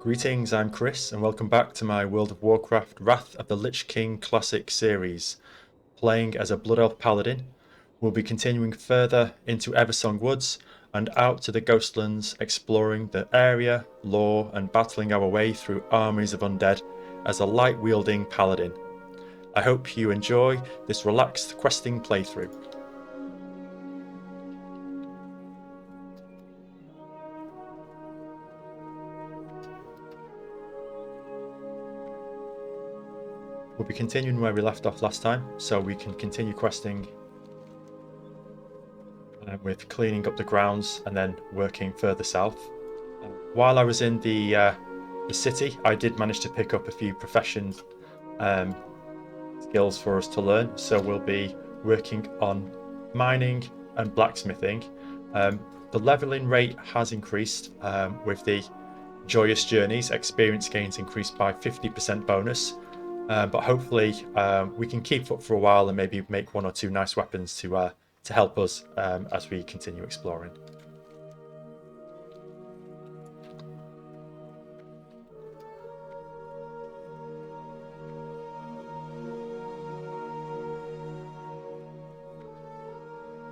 Greetings, I'm Chris, and welcome back to my World of Warcraft Wrath of the Lich King Classic series. Playing as a Blood Elf Paladin, we'll be continuing further into Eversong Woods and out to the Ghostlands, exploring the area, lore, and battling our way through armies of undead as a light-wielding Paladin. I hope you enjoy this relaxed questing playthrough. We'll be continuing where we left off last time, so we can continue questing with cleaning up the grounds and then working further south. While I was in the city, I did manage to pick up a few profession skills for us to learn, so we'll be working on mining and blacksmithing. The leveling rate has increased with the Joyous Journeys. Experience gains increased by 50% bonus. But hopefully we can keep up for a while and maybe make one or two nice weapons to help us as we continue exploring.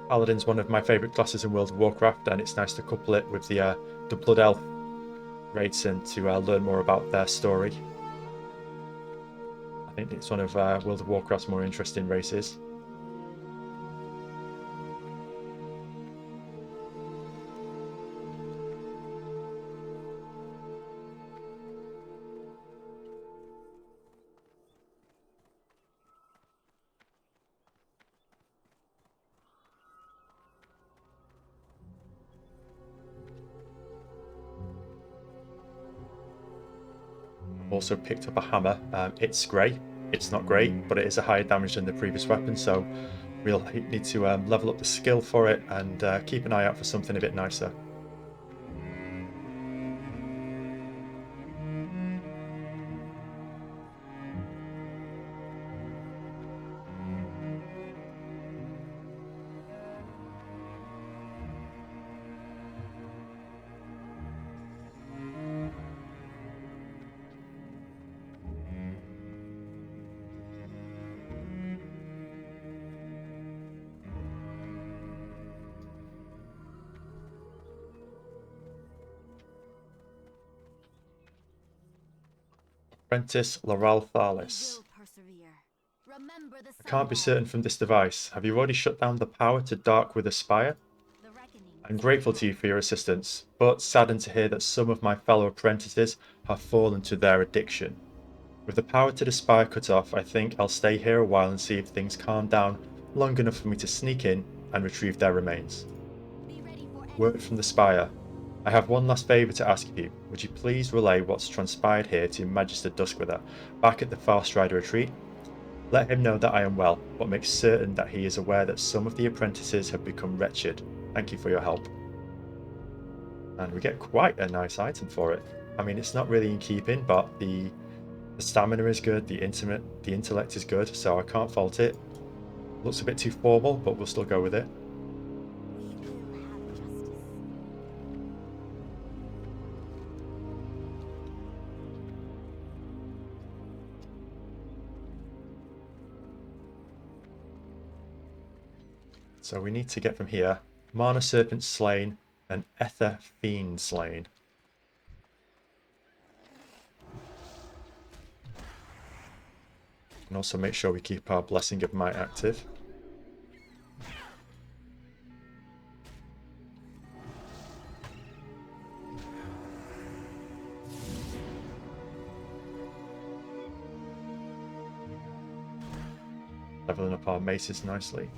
Paladin's one of my favourite classes in World of Warcraft, and it's nice to couple it with the Blood Elf race and to learn more about their story. I think it's one of World of Warcraft's more interesting races. Also picked up a hammer. It's grey. It's not great, but it is a higher damage than the previous weapon, so we'll need to level up the skill for it and keep an eye out for something a bit nicer. Apprentice Laral Thalis. I can't be certain from this device. Have you already shut down the power to Dark with Aspire? I'm grateful to you for your assistance, but saddened to hear that some of my fellow apprentices have fallen to their addiction. With the power to the Spire cut off, I think I'll stay here a while and see if things calm down long enough for me to sneak in and retrieve their remains. Word from the Spire. I have one last favour to ask of you. Would you please relay what's transpired here to Magister Duskwither, back at the Farstrider retreat? Let him know that I am well, but make certain that he is aware that some of the apprentices have become wretched. Thank you for your help. And we get quite a nice item for it. I mean, it's not really in keeping, but the stamina is good, the intellect is good, so I can't fault it. Looks a bit too formal, but we'll still go with it. So we need to get from here Mana Serpent slain and Ether Fiend slain. And also make sure we keep our Blessing of Might active. Leveling up our maces nicely.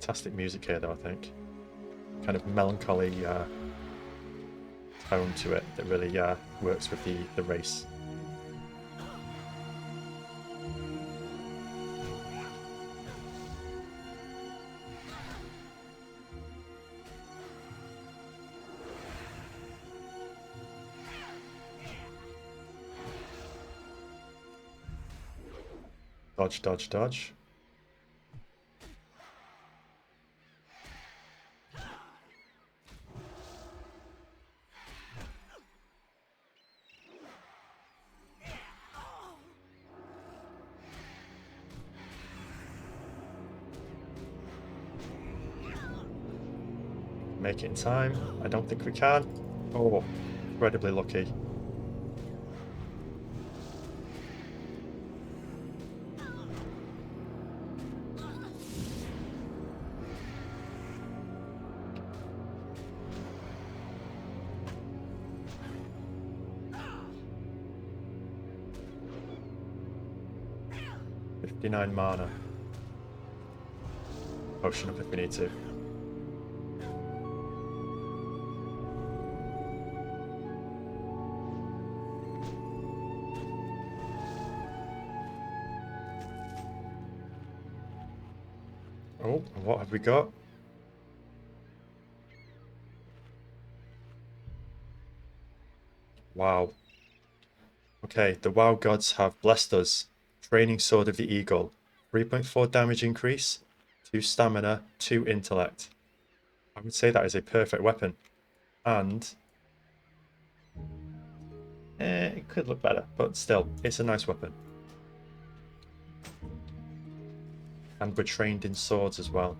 Fantastic music here though, I think. Kind of melancholy tone to it that really works with the race. Dodge, dodge, dodge. Make it in time. I don't think we can. Oh, incredibly lucky. $59 mana. Potion up if we need to. Oh, what have we got? Wow. Okay, the WoW gods have blessed us. Training Sword of the Eagle. 3.4 damage increase, 2 stamina, 2 intellect. I would say that is a perfect weapon. And it could look better, but still, it's a nice weapon. And we're trained in swords as well.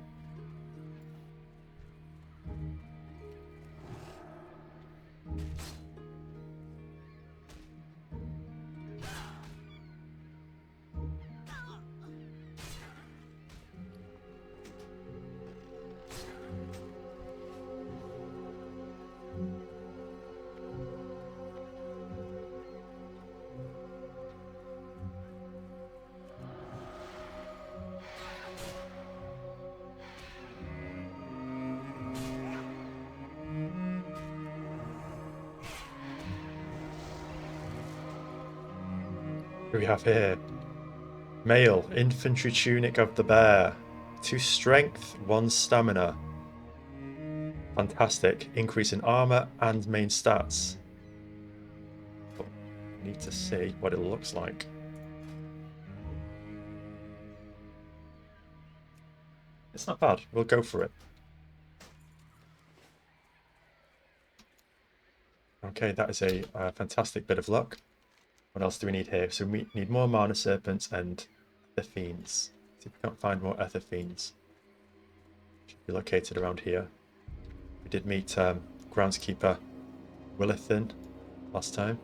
What do we have here? Mail, infantry tunic of the bear. 2 strength, 1 stamina. Fantastic. Increase in armor and main stats. But I need to see what it looks like. It's not bad. We'll go for it. Okay, that is a fantastic bit of luck. What else do we need here? So we need more Mana Serpents and Ether Fiends. See if we can't find more Ether Fiends. Should be located around here. We did meet Groundskeeper Willithin last time.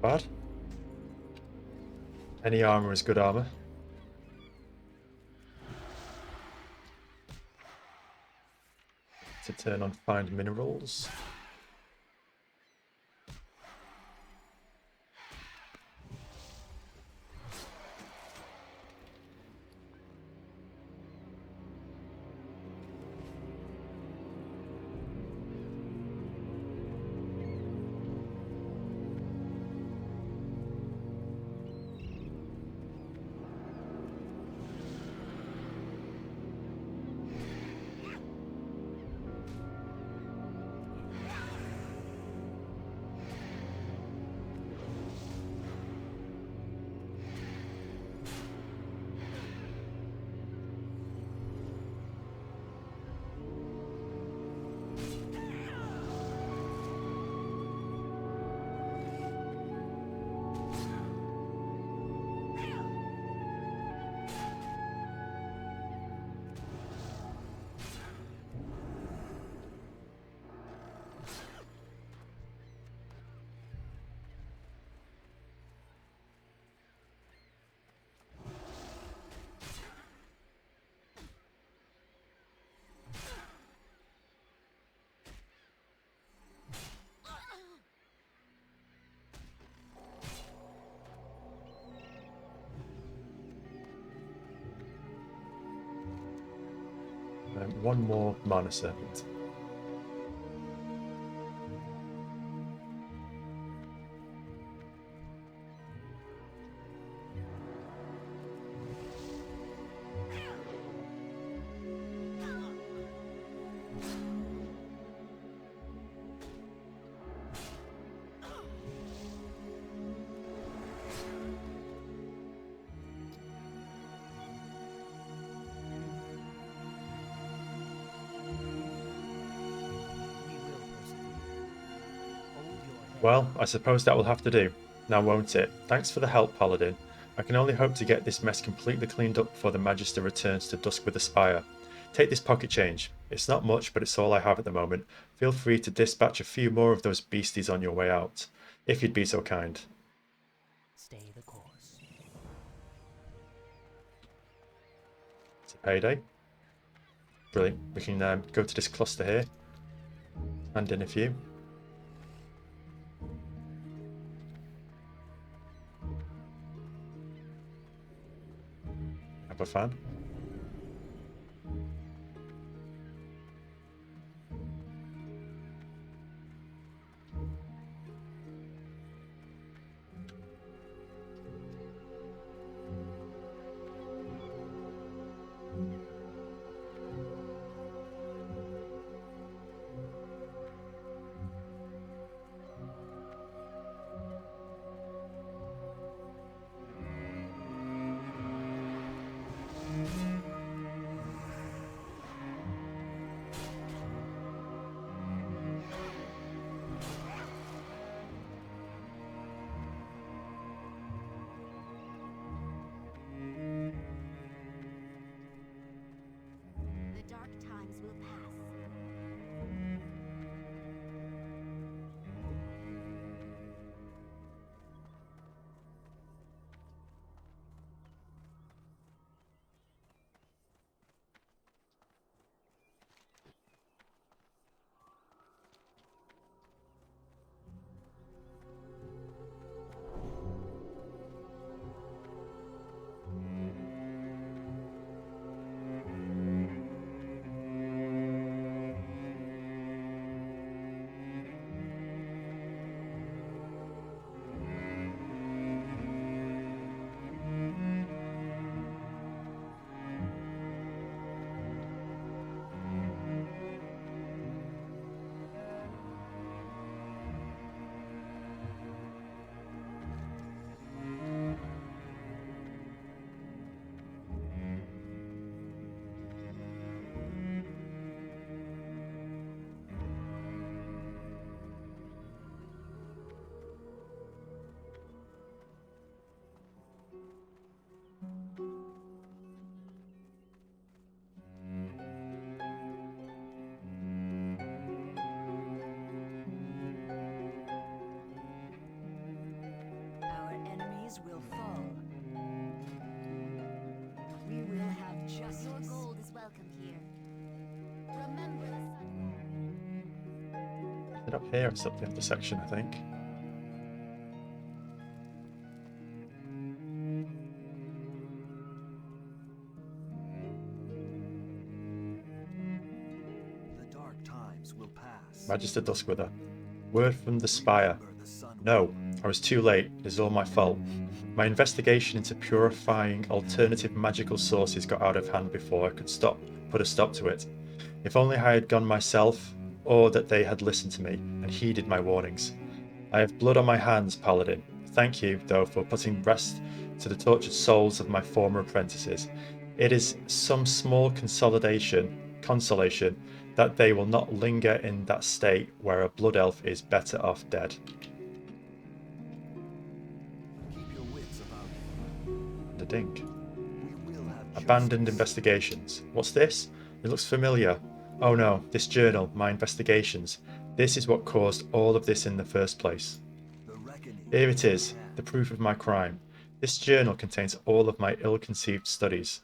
Bad. Any armor is good armor. To turn on find minerals. One more mana serpent. Well, I suppose that will have to do. Now won't it? Thanks for the help, Paladin. I can only hope to get this mess completely cleaned up before the Magister returns to Dusk with the Spire. Take this pocket change. It's not much, but it's all I have at the moment. Feel free to dispatch a few more of those beasties on your way out, if you'd be so kind. Stay the course. It's a payday. Brilliant. We can go to this cluster here. Hand in a few. Have a fan. Will fall. We will have just your gold is welcome here. Remember the sun. Is it up here? It's up the other section, I think. The dark times will pass. Magister Duskwither. Word from the Spire. No, I was too late. It is all my fault. My investigation into purifying alternative magical sources got out of hand before I could put a stop to it. If only I had gone myself, or that they had listened to me and heeded my warnings. I have blood on my hands, Paladin. Thank you, though, for putting rest to the tortured souls of my former apprentices. It is some small consolation that they will not linger in that state where a blood elf is better off dead. The dink. Abandoned investigations. What's this? It looks familiar. Oh no, this journal, my investigations. This is what caused all of this in the first place. Here it is, the proof of my crime. This journal contains all of my ill-conceived studies.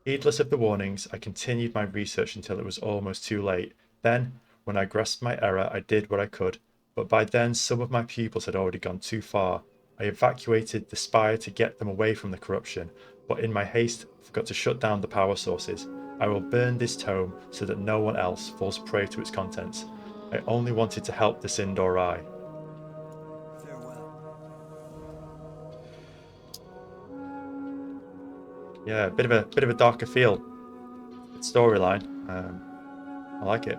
Heedless of the warnings, I continued my research until it was almost too late. Then, when I grasped my error, I did what I could, but by then some of my pupils had already gone too far. I evacuated the spire to get them away from the corruption, but in my haste forgot to shut down the power sources. I will burn this tome so that no one else falls prey to its contents. I only wanted to help the Sindor Eye. Farewell. Yeah, a bit of a darker feel. Good storyline. I like it.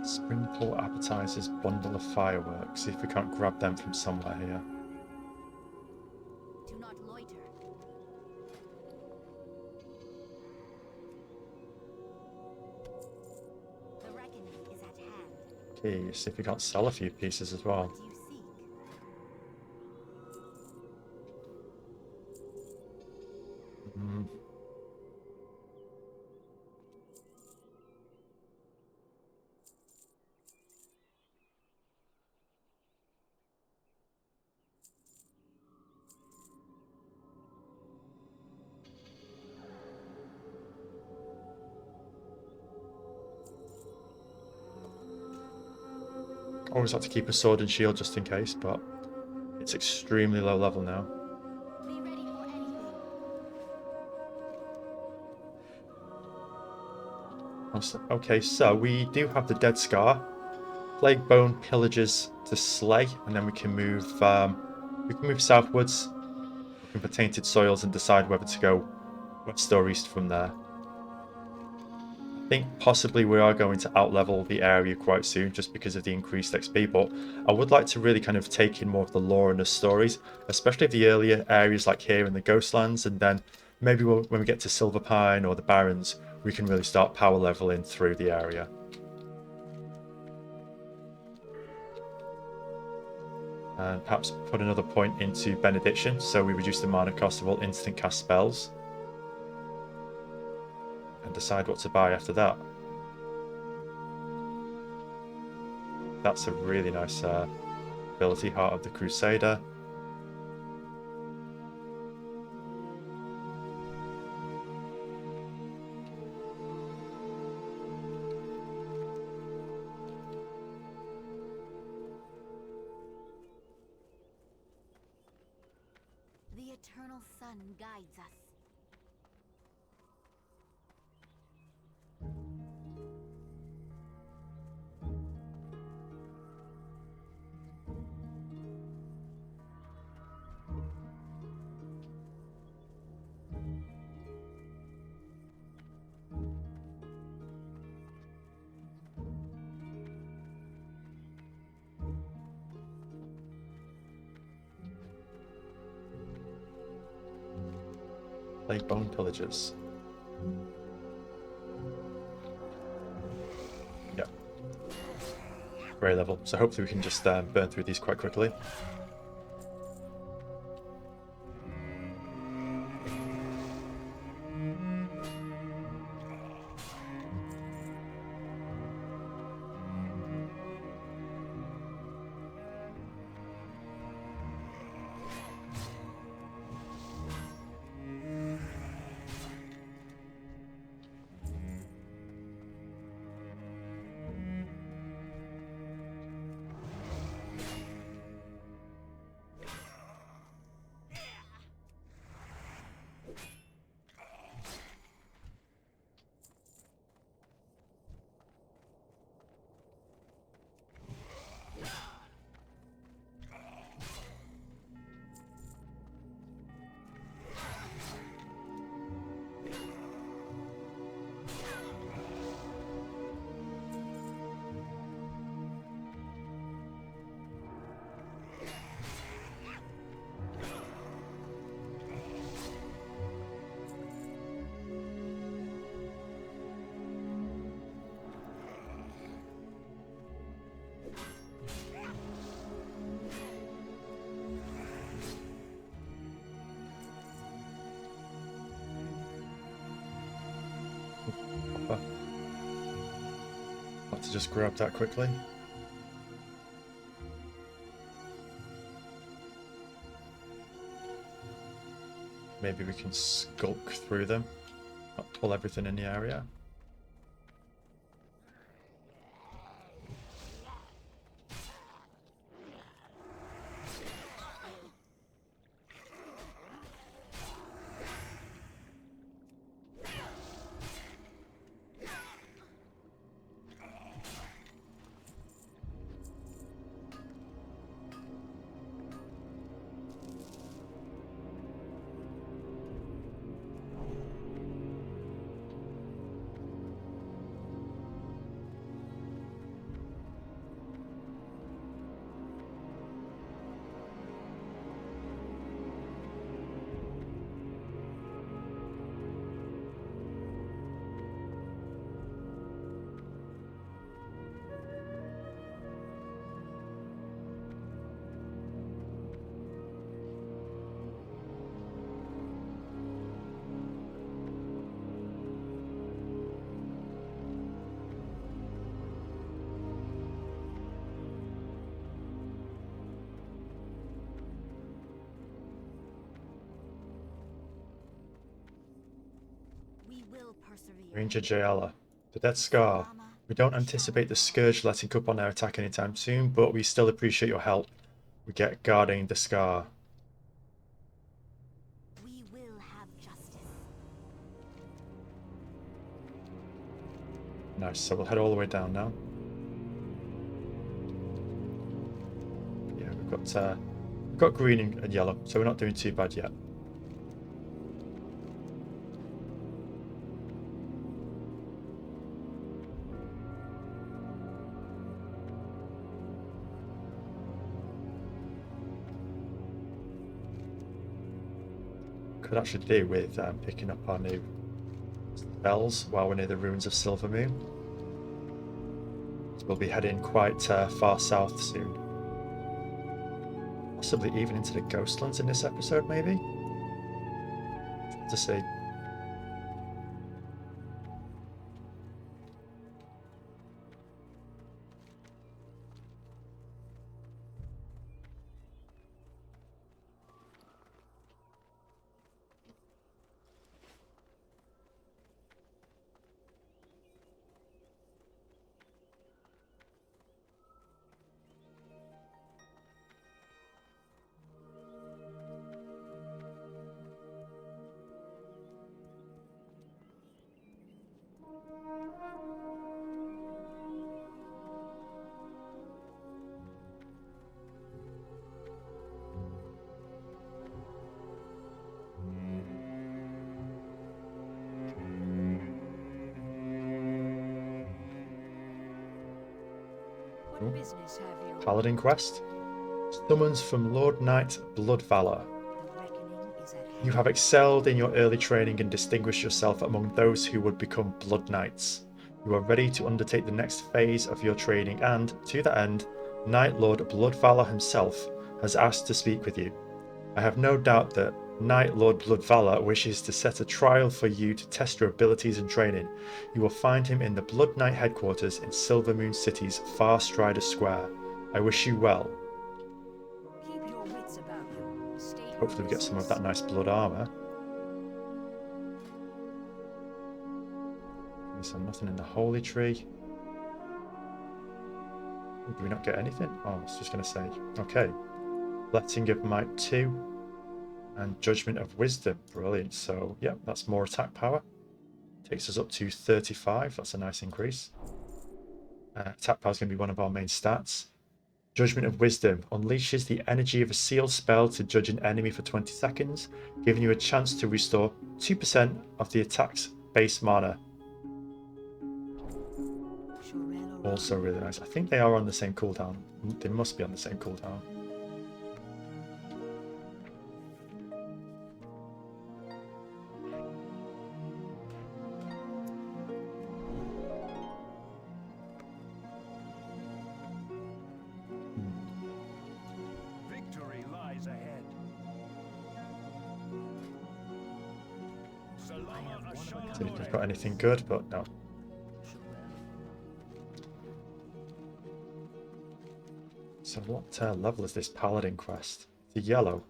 Springport appetizers, bundle of fireworks. See if we can't grab them from somewhere here. Do not loiter. The reckoning is at hand. Okay, see if we can't sell a few pieces as well. What do you seek? Mm. Always like to keep a sword and shield just in case, but it's extremely low level now. Be ready for anything. Okay, so we do have the Dead Scar, Plague Bone Pillagers to slay, and then we can move southwards, looking for Tainted Soils, and decide whether to go west or east from there. I think possibly we are going to outlevel the area quite soon just because of the increased XP, but I would like to really kind of take in more of the lore and the stories, especially the earlier areas like here in the Ghostlands, and then maybe when we get to Silverpine or the Barrens, we can really start power leveling through the area. And perhaps put another point into Benediction, so we reduce the mana cost of all instant cast spells. And decide what to buy after that. That's a really nice ability, Heart of the Crusader. The eternal sun guides us. Plague Bone Pillagers. Yeah. Grey level. So hopefully we can just burn through these quite quickly. Have to just grab that quickly. Maybe we can skulk through them, not pull everything in the area. persevere. Ranger Jayala. The Dead Scar. We don't anticipate the Scourge letting up on their attack anytime soon, but we still appreciate your help. We get guarding the Scar. We will have justice. Nice, so we'll head all the way down now. Yeah, we've got green and yellow, so we're not doing too bad yet. Could actually do with picking up our new spells while we're near the ruins of Silvermoon. So we'll be heading quite far south soon. Possibly even into the Ghostlands in this episode, maybe? To see. What business have you? Paladin quest. Summons from Lord Knight Bloodvalor. The reckoning is at hand. You have excelled in your early training and distinguished yourself among those who would become Blood Knights. You are ready to undertake the next phase of your training and, to that end, Knight Lord Bloodvalor himself has asked to speak with you. I have no doubt that Knight Lord Bloodvalor wishes to set a trial for you to test your abilities and training. You will find him in the Blood Knight headquarters in Silvermoon City's Far Strider Square. I wish you well. Keep your wits about you. State your Hopefully we get some of that business. nice blood armor. Okay, so nothing in the Holy Tree. Do we not get anything? Oh, I was just going to say. Okay. Blessing of Might 2 and Judgment of Wisdom. Brilliant. So, yeah, that's more attack power. Takes us up to 35. That's a nice increase. Attack power is going to be one of our main stats. Judgment of Wisdom unleashes the energy of a sealed spell to judge an enemy for 20 seconds, giving you a chance to restore 2% of the attack's base mana. Shorel Also really nice. I think they are on the same cooldown. They must be on the same cooldown. Victory lies ahead. Salama See if they've got anything good, but no. So what level is this Paladin quest? The yellow.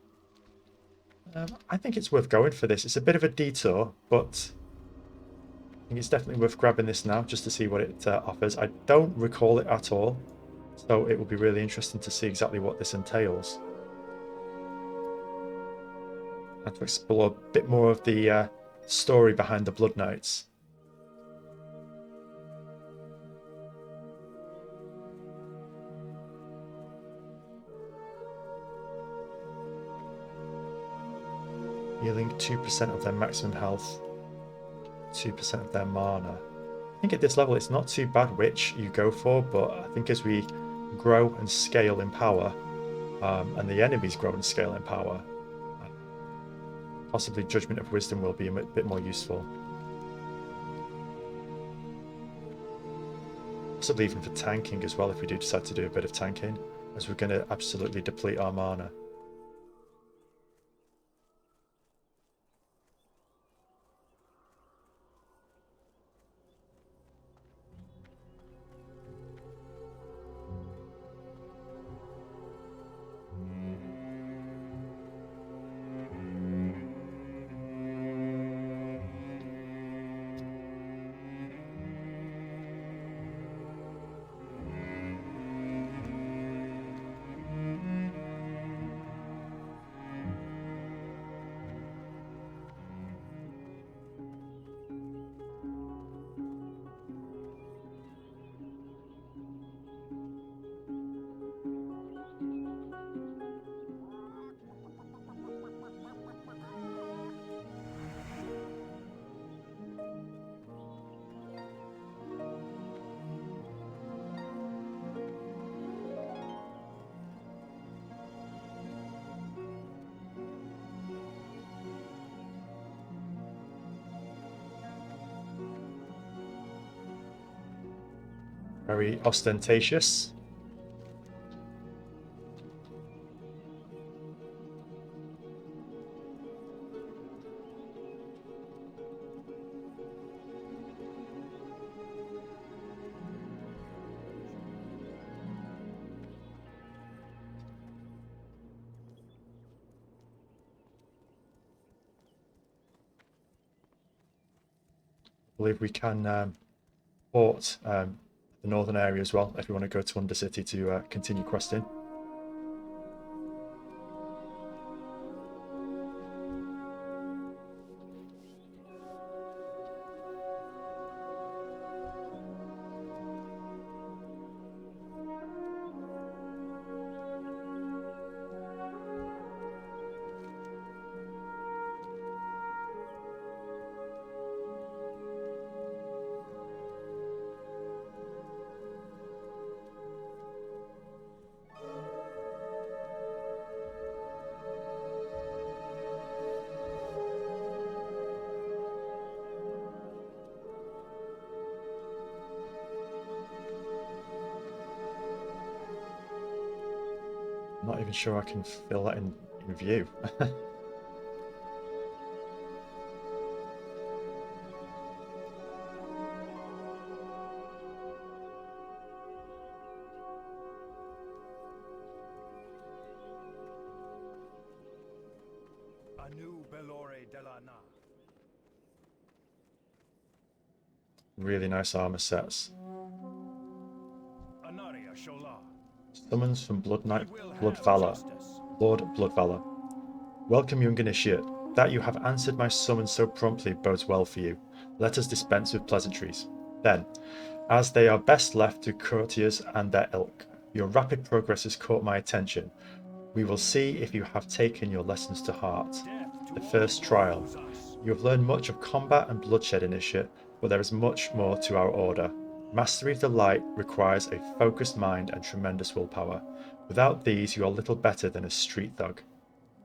I think it's worth going for this. It's a bit of a detour, but I think it's definitely worth grabbing this now just to see what it offers. I don't recall it at all, so it will be really interesting to see exactly what this entails. And to explore a bit more of the story behind the Blood Knights. Healing 2% of their maximum health, 2% of their mana. I think at this level it's not too bad which you go for, but I think as we grow and scale in power, and the enemies grow and scale in power, possibly Judgment of Wisdom will be a bit more useful. Possibly even for tanking as well if we do decide to do a bit of tanking, as we're going to absolutely deplete our mana. Very ostentatious. I believe we can port the northern area as well if we want to go to Undercity to continue questing. I'm not even sure I can fill that in view. Really nice armor sets. Summons from Blood Knight, Blood Valor. Lord Blood Valor. Welcome, young initiate. That you have answered my summons so promptly bodes well for you. Let us dispense with pleasantries. Then, as they are best left to courtiers and their ilk, your rapid progress has caught my attention. We will see if you have taken your lessons to heart. The first trial. You have learned much of combat and bloodshed, initiate, but there is much more to our order. Mastery of the light requires a focused mind and tremendous willpower. Without these, you are little better than a street thug.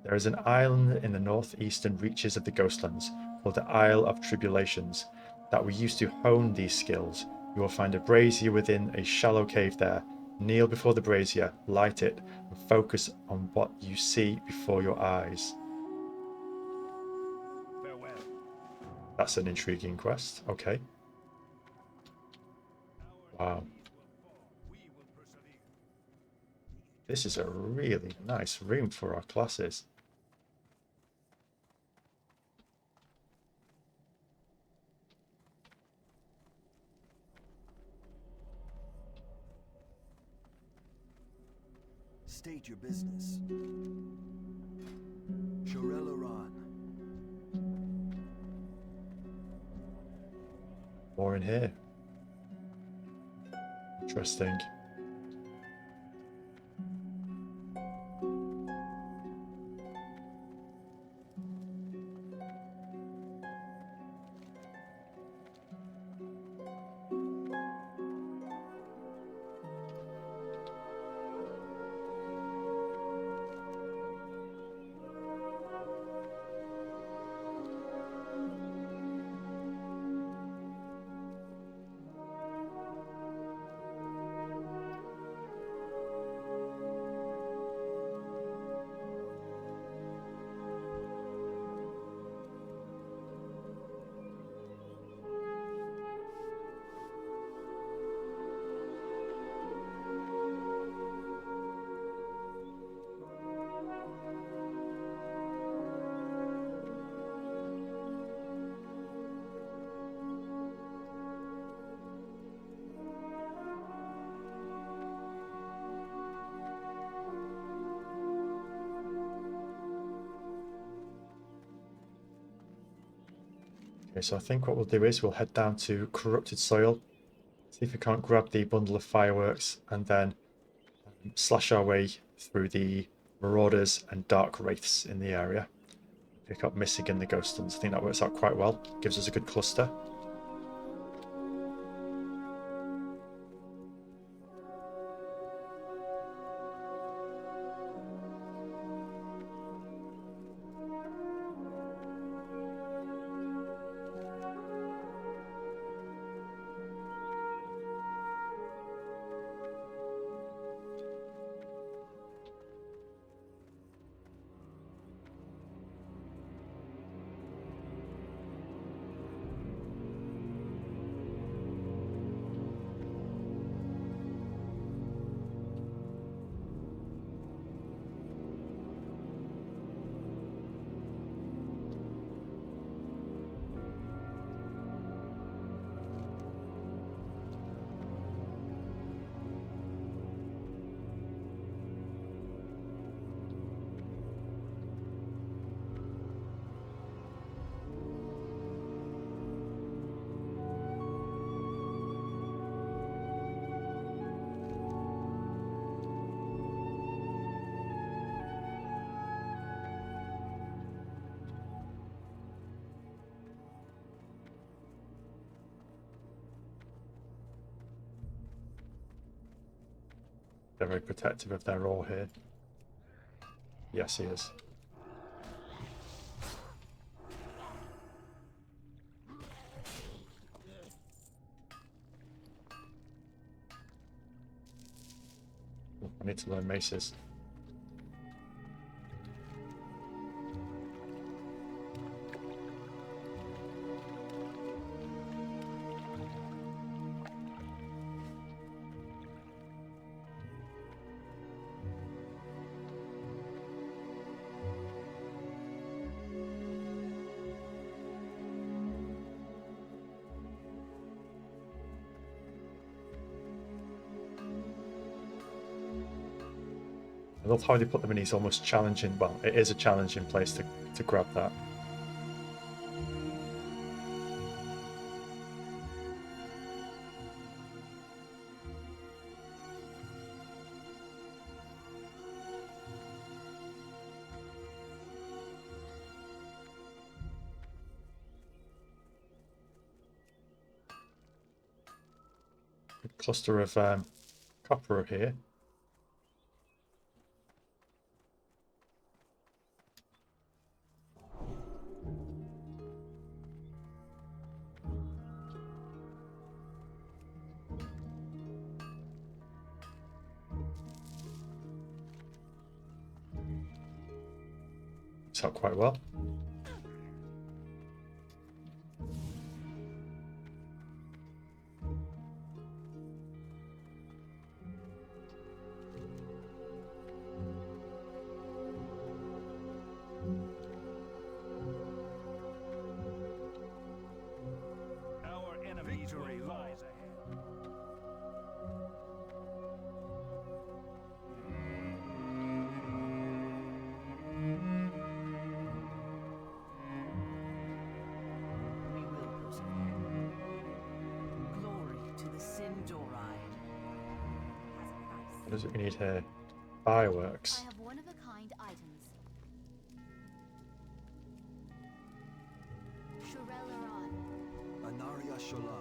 There is an island in the northeastern reaches of the Ghostlands called the Isle of Tribulations that we used to hone these skills. You will find a brazier within a shallow cave there. Kneel before the brazier, light it, and focus on what you see before your eyes. Farewell. That's an intriguing quest. Okay. Wow. This is a really nice room for our classes. State your business. Shorel. More in here. Interesting. Okay, so I think what we'll do is we'll head down to Corrupted Soil, see if we can't grab the bundle of fireworks, and then slash our way through the Marauders and Dark Wraiths in the area. Pick up Missing and the Ghostlands. I think that works out quite well. Gives us a good cluster. they're very protective of their ore here. Yes, he is. Oh, I need to learn maces. I love how they put them in these almost challenging, well, it is a challenging place to grab that. A cluster of copper here. It's out quite well. Our enemies will rise ahead. We will persevere. Glory to the Sindoride. Has a price. What is it we need here? Fireworks. I have one-of-a-kind items. Shurelaran. Anaria Shola.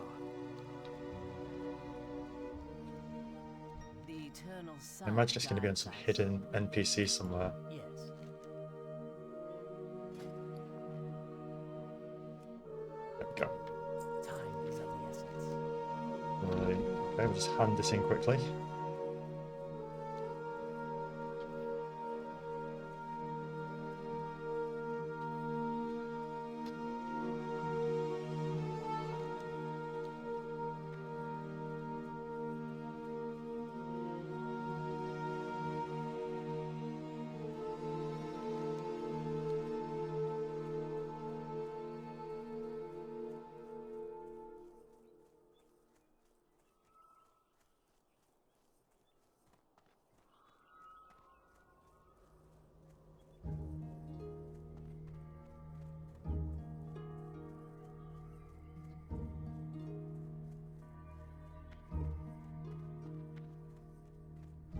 The eternal sun. I imagine it's going to be on guides some us. hidden NPC somewhere. Yes. There we go. Time is of the essence. Right. Okay, we'll just hand this in quickly.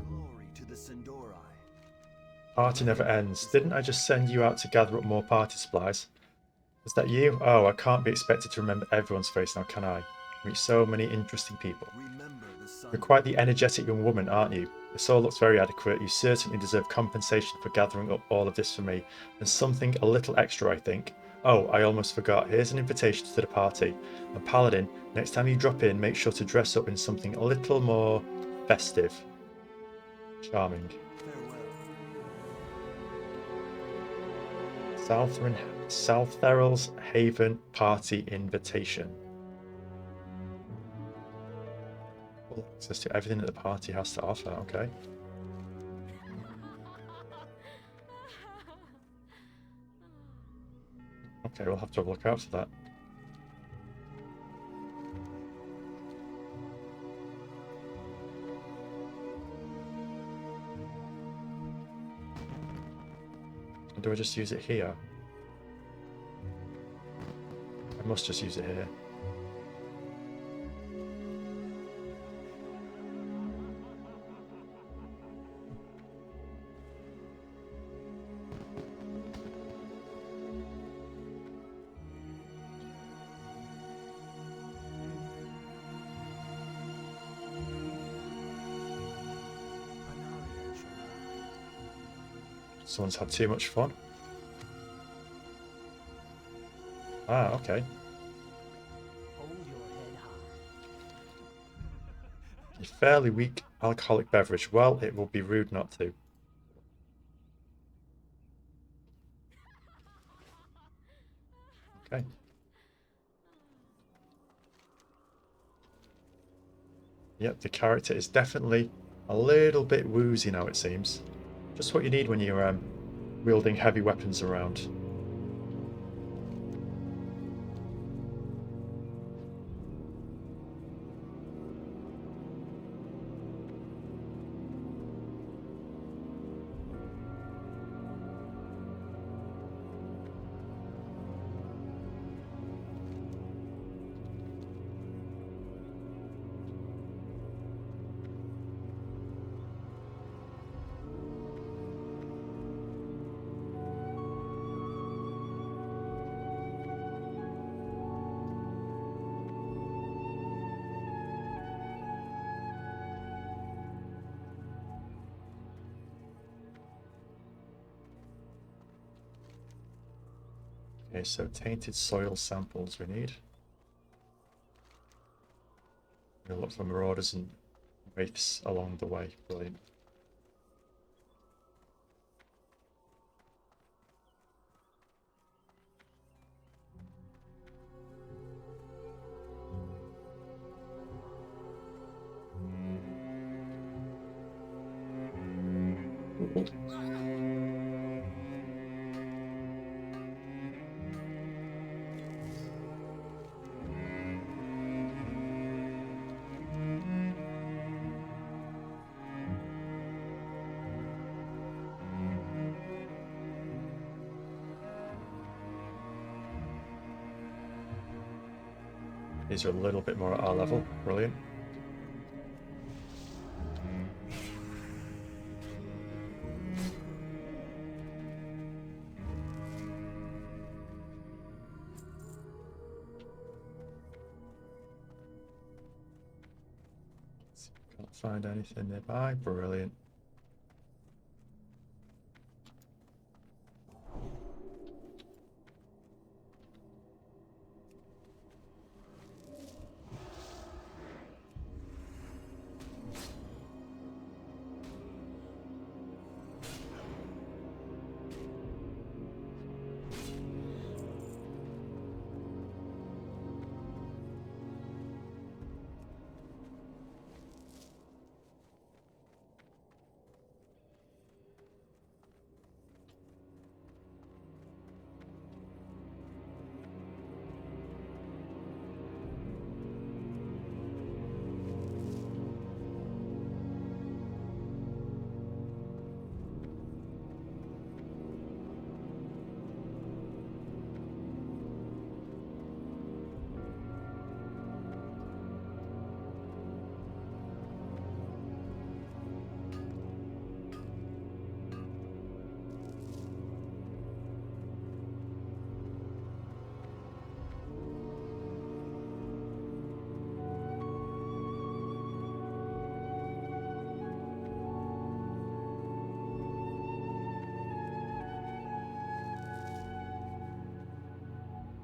Glory to the Sindori. Party never ends. Didn't I just send you out to gather up more party supplies? Was that you? Oh, I can't be expected to remember everyone's face now, can I? Meet so many interesting people. Remember the sun. You're quite the energetic young woman, aren't you? The soul looks very adequate. You certainly deserve compensation for gathering up all of this for me. And something a little extra, I think. Oh, I almost forgot. Here's an invitation to the party. And Paladin, next time you drop in, make sure to dress up in something a little more festive. Charming. Farewell. South Theral's Haven Party Invitation. Full access to everything that the party has to offer, okay. Okay, we'll have to look out for that. Or do I just use it here? I must just use it here. Someone's had too much fun. Ah, okay. Hold your head high. A fairly weak alcoholic beverage. Well, it would be rude not to. Okay. Yep, the character is definitely a little bit woozy now, it seems. Just what you need when you're wielding heavy weapons around. Okay, so tainted soil samples we need. We'll look for marauders and wraiths along the way. Brilliant. These are a little bit more at our level. Brilliant. Can't find anything nearby. Brilliant.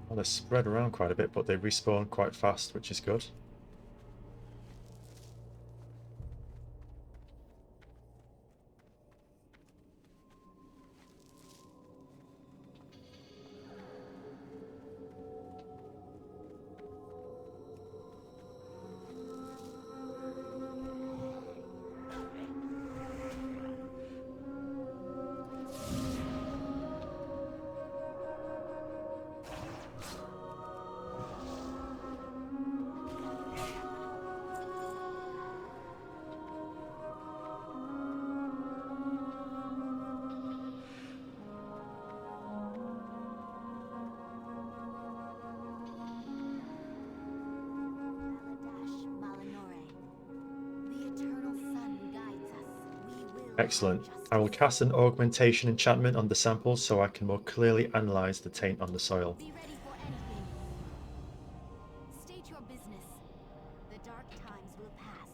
Well, they're spread around quite a bit, but they respawn quite fast, which is good. Excellent. I will cast an augmentation enchantment on the samples so I can more clearly analyze the taint on the soil. Be ready for anything. State your business. The dark times will pass.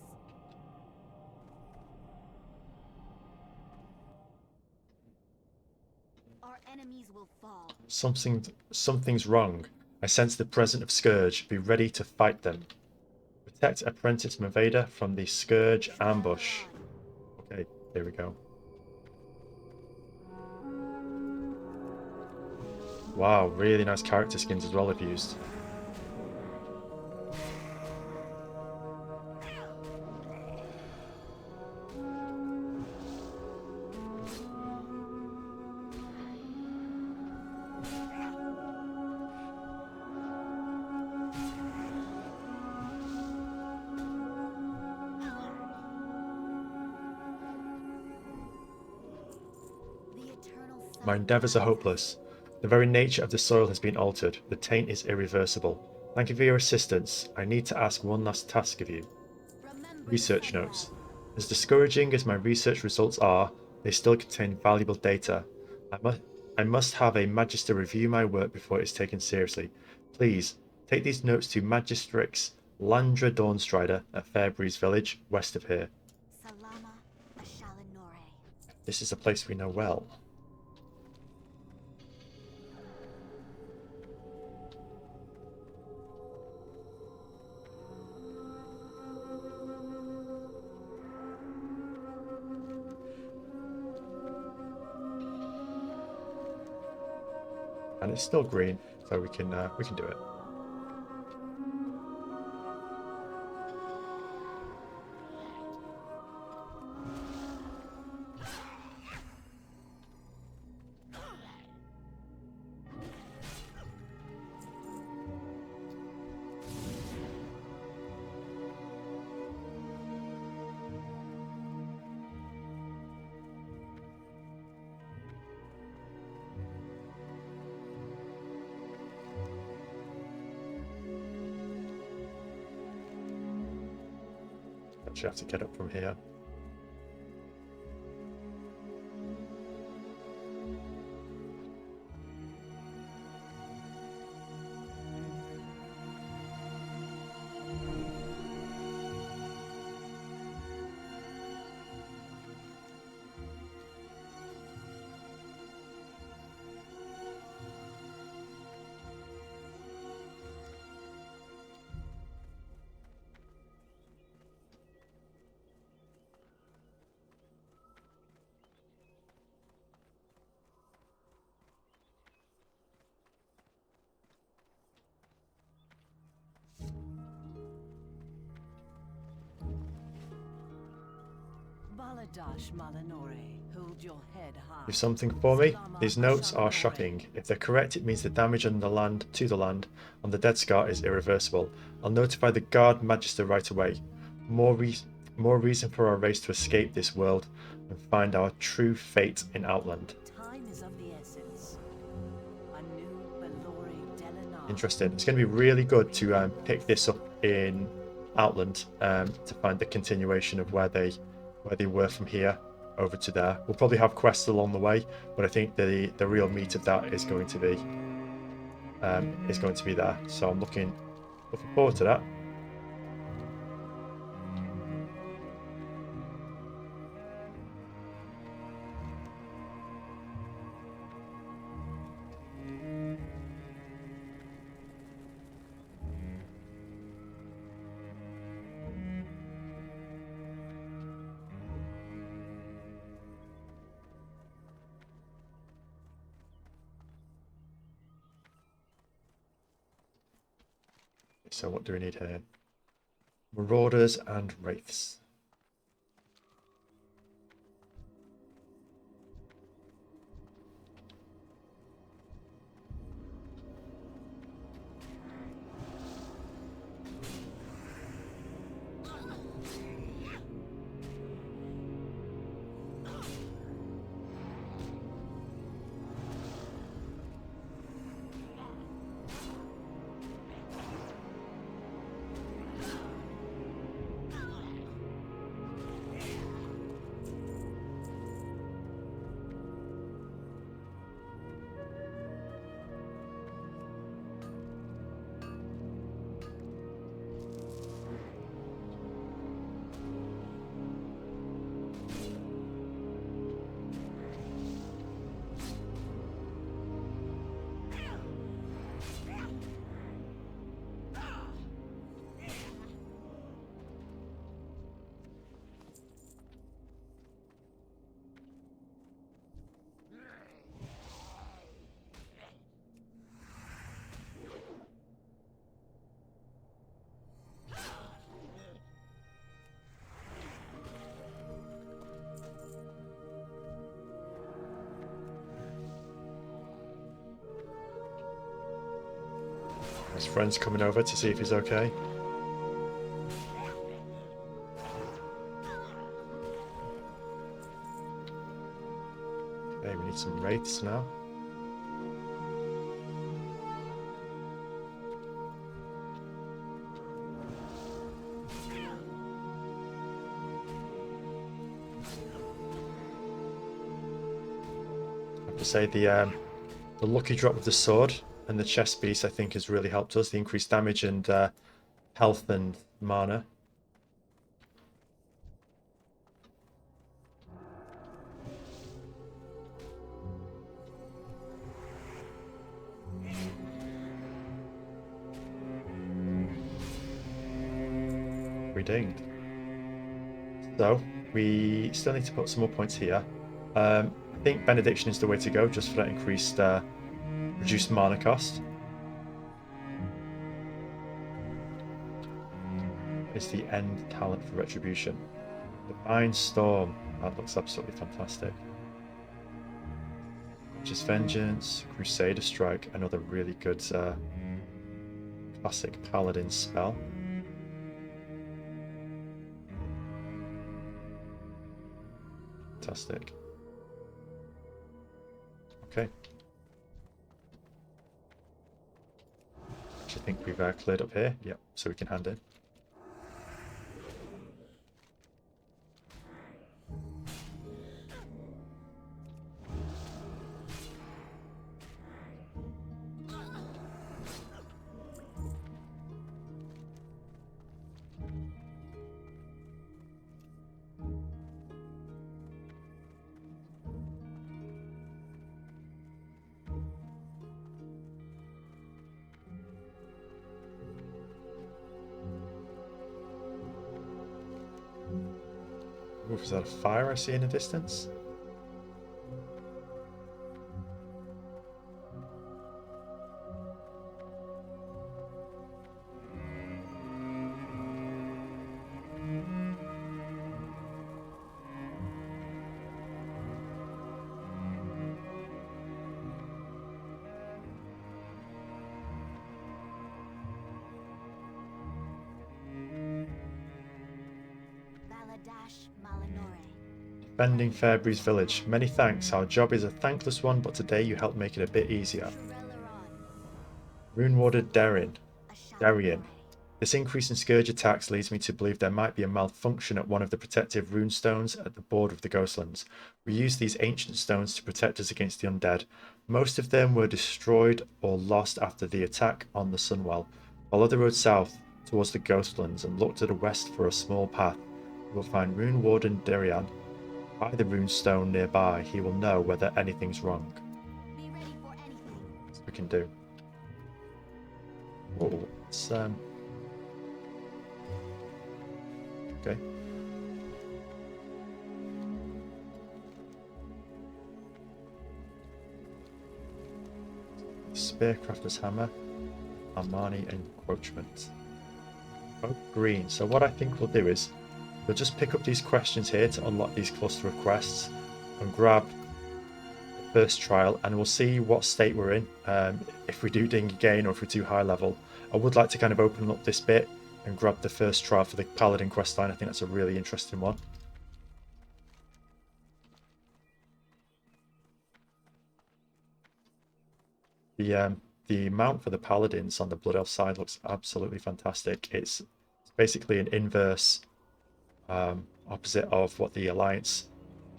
our enemies will fall. Something's wrong. I sense the presence of Scourge. Be ready to fight them. Protect Apprentice Maveda from the Scourge ambush. Okay, here we go. Wow, really nice character skins as well have used. My endeavours are hopeless. The very nature of the soil has been altered. The taint is irreversible. Thank you for your assistance. I need to ask one last task of you. Research notes. As discouraging as my research results are, they still contain valuable data. I must have a Magister review my work before it is taken seriously. Please, take these notes to Magistrix Landra Dawnstrider at Fairbreeze Village, west of here. Salama Ashalanore. This is a place we know well. And it's still green, so we can do it. Actually have to get up from here. Baladash Malanore, hold your head high. Do something for me? These notes are shocking. If they're correct, it means the damage on the land on the Dead Scar is irreversible. I'll notify the Guard Magister right away. More reason for our race to escape this world and find our true fate in Outland. Time is of the essence. Interesting. It's going to be really good to pick this up in Outland to find the continuation of where they were from here over to there. We'll probably have quests along the way, but I think the real meat of that is going to be there. So I'm looking forward to that. So what do we need here? Marauders and Wraiths. His friend's coming over to see if he's okay. Okay, we need some wraiths now. I have to say the lucky drop of the sword and the chest piece I think has really helped us. The increased damage and health and mana. Redeemed. So we still need to put some more points here. I think Benediction is the way to go, just for that increased reduced mana cost. It's the end talent for Retribution. Divine Storm. That looks absolutely fantastic. Just Vengeance, Crusader Strike, another really good classic Paladin spell. Fantastic. Okay. I think we've cleared up here. Yep, so we can hand in. Oof, is that a fire I see in the distance? Defending Fairbreeze Village. Many thanks. Our job is a thankless one, but today you helped make it a bit easier. Rune Warder Darien. This increase in Scourge attacks leads me to believe there might be a malfunction at one of the protective rune stones at the border of the Ghostlands. We use these ancient stones to protect us against the undead. Most of them were destroyed or lost after the attack on the Sunwell. Follow the road south towards the Ghostlands and look to the west for a small path. You will find Rune Warden Darien. By the rune stone nearby, he will know whether anything's wrong. Be ready for anything. That's what we can do. Oh, it's okay. Spearcrafter's Hammer, Armani Encroachment. Oh, green. So what I think we'll do is we'll just pick up these questions here to unlock these cluster of quests and grab the first trial, and we'll see what state we're in. If we do ding again or if we're too high level. I would like to kind of open up this bit and grab the first trial for the Paladin questline. I think that's a really interesting one. The mount for the Paladins on the Blood Elf side looks absolutely fantastic. It's basically an inverse opposite of what the Alliance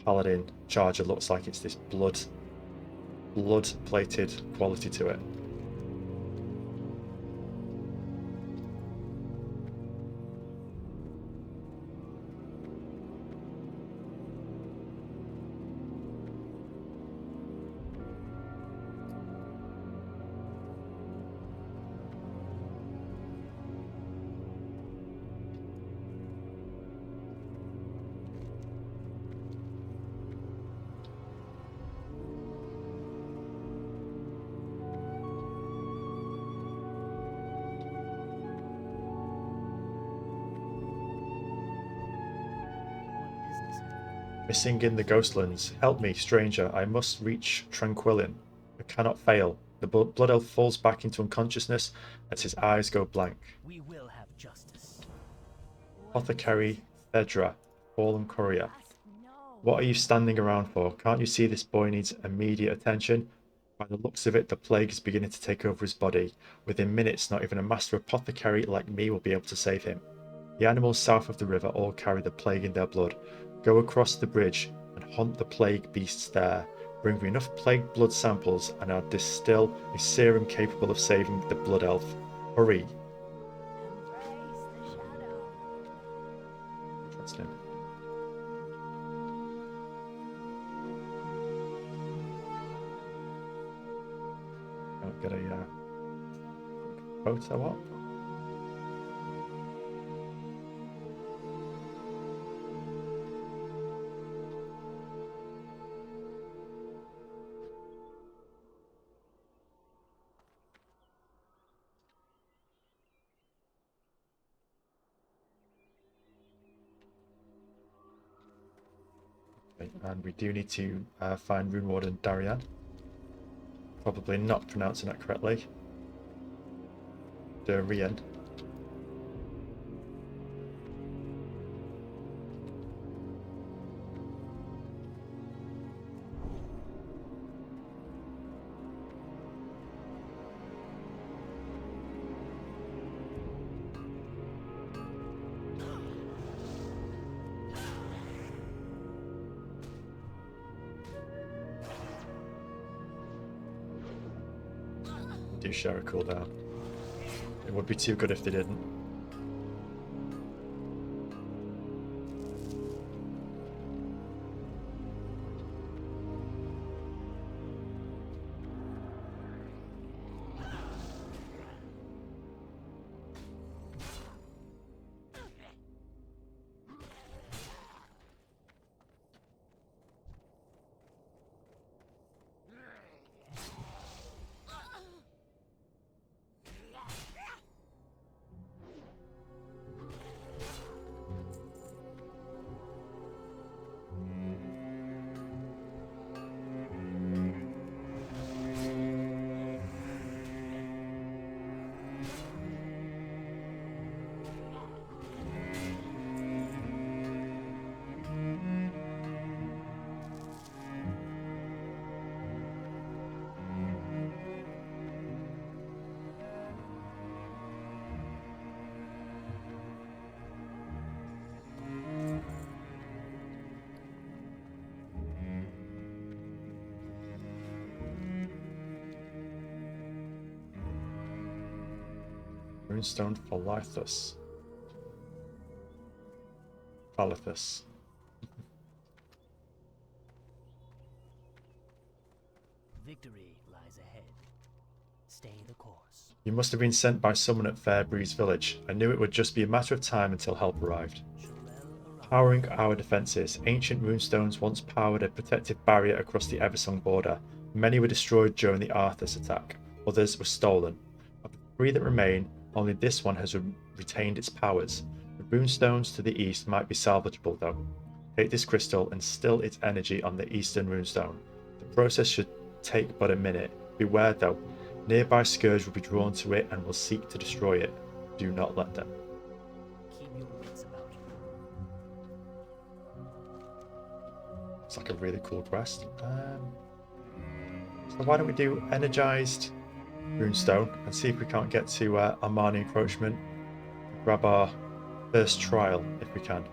Paladin Charger looks like. It's this blood-plated quality to it. Missing in the Ghostlands. Help me, stranger. I must reach Tranquillin. I cannot fail. The blood elf falls back into unconsciousness as his eyes go blank. We will have justice. Apothecary Thedra, fallen courier. Ask no. What are you standing around for? Can't you see this boy needs immediate attention? By the looks of it, the plague is beginning to take over his body. Within minutes, not even a master apothecary like me will be able to save him. The animals south of the river all carry the plague in their blood. Go across the bridge and hunt the plague beasts there. Bring me enough plague blood samples and I'll distill a serum capable of saving the blood elf. Hurry. Embrace the shadow. Interesting. Can't get a photo up. And we do need to find Rune Warden Darian. Probably not pronouncing that correctly. Darian. Do share a cooldown. It would be too good if they didn't. Runestone Phalathus. Phalathus. Victory lies ahead. Stay the course. You must have been sent by someone at Fairbreeze Village. I knew it would just be a matter of time until help arrived. Powering our defences, ancient runestones once powered a protective barrier across the Eversong border. Many were destroyed during the Arthas attack. Others were stolen. Of the three that remain, only this one has retained its powers. The runestones to the east might be salvageable though. Take this crystal and still its energy on the eastern runestone. The process should take but a minute. Beware though. Nearby scourge will be drawn to it and will seek to destroy it. Do not let them. Keep your wits about you. It's like a really cool quest. So why don't we do energized runestone and see if we can't get to Armani encroachment. Grab our first trial if we can.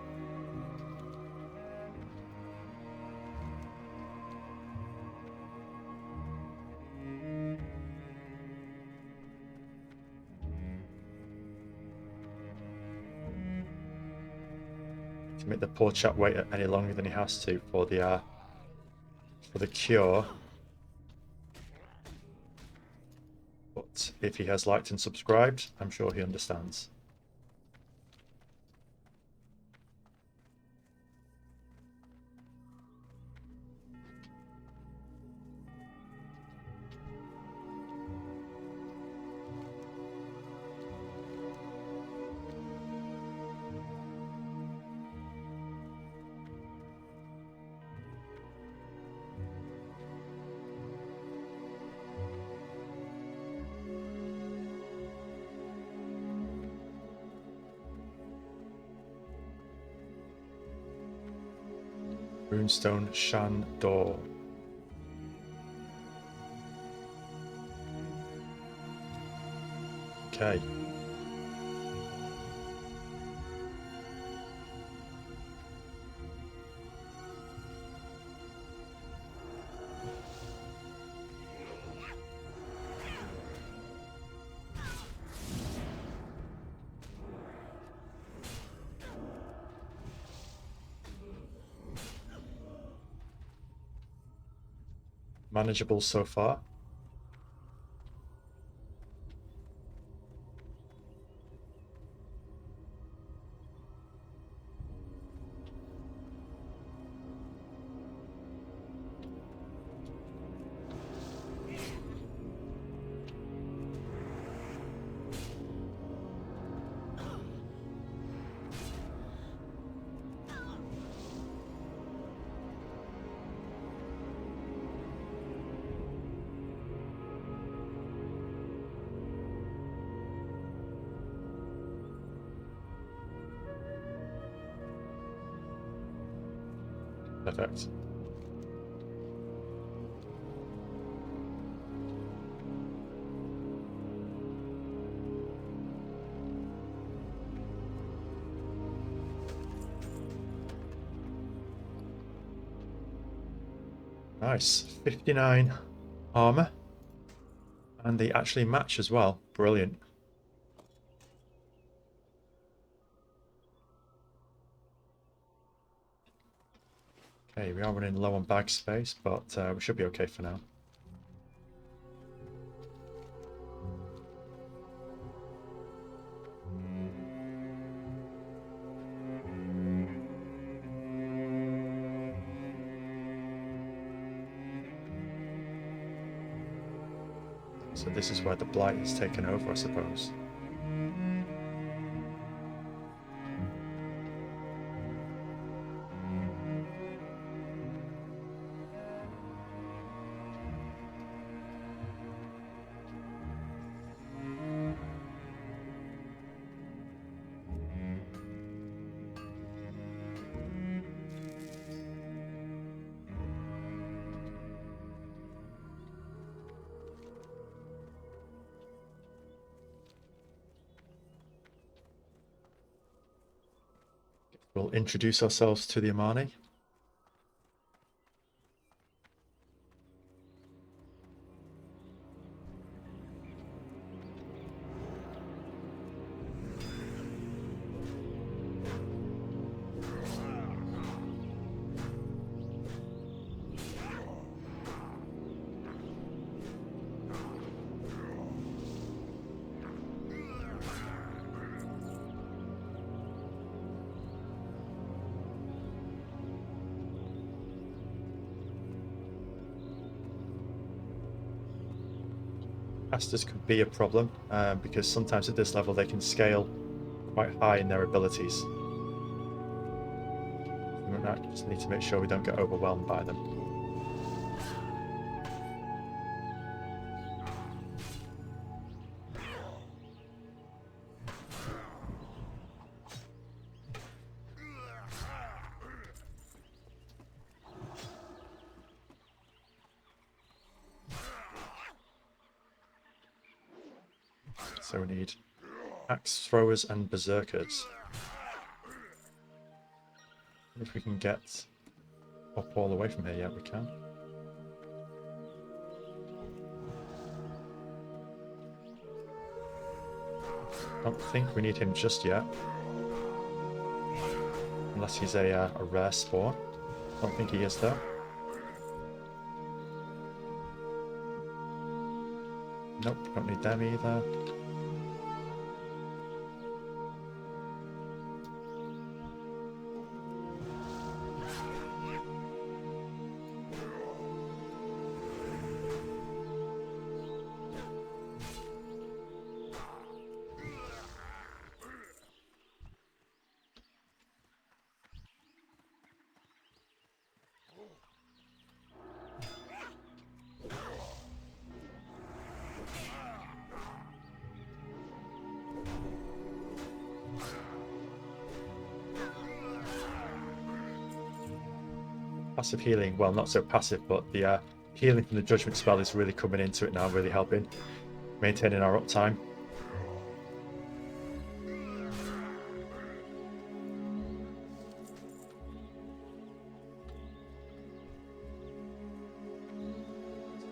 To make the poor chap wait any longer than he has to for the cure. But if he has liked and subscribed, I'm sure he understands. Runestone Shan Door. Okay. Manageable so far. Perfect. Nice. 59 armor. And they actually match as well. Brilliant. Okay, we are running low on bag space, but we should be okay for now. So this is where the blight has taken over, I suppose. We'll introduce ourselves to the Amani. Casters could be a problem because sometimes at this level they can scale quite high in their abilities. We just need to make sure we don't get overwhelmed by them. So we need axe throwers and berserkers. If we can get up all the way from here, yeah, we can. Don't think we need him just yet. Unless he's a rare spawn. Don't think he is though. Nope, don't need them either. passive healing, well, not so passive, but the healing from the judgment spell is really coming into it now, really helping, maintaining our uptime.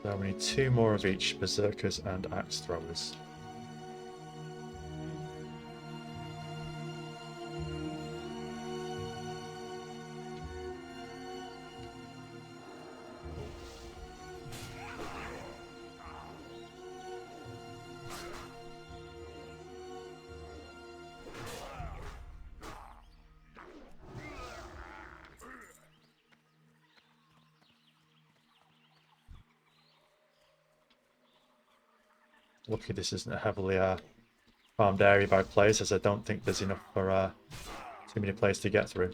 So we need 2 more of each, berserkers and axe throwers. Lucky this isn't a heavily farmed area by players, as I don't think there's enough for too many players to get through.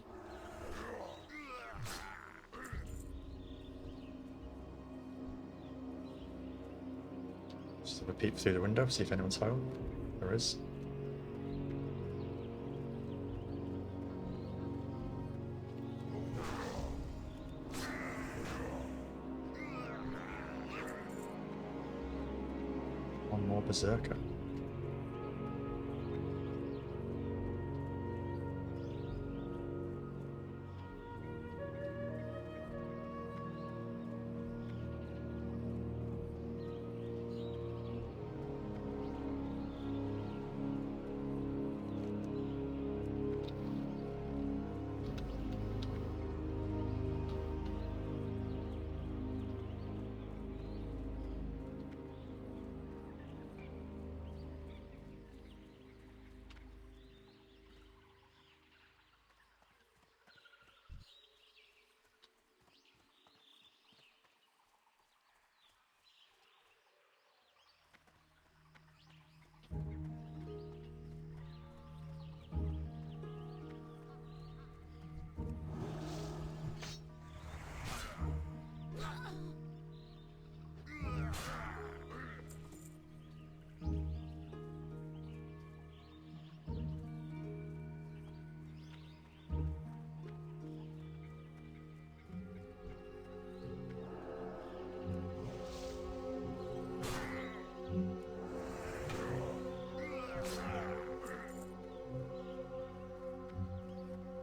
Just have a peep through the window, see if anyone's home. There is. One more berserker.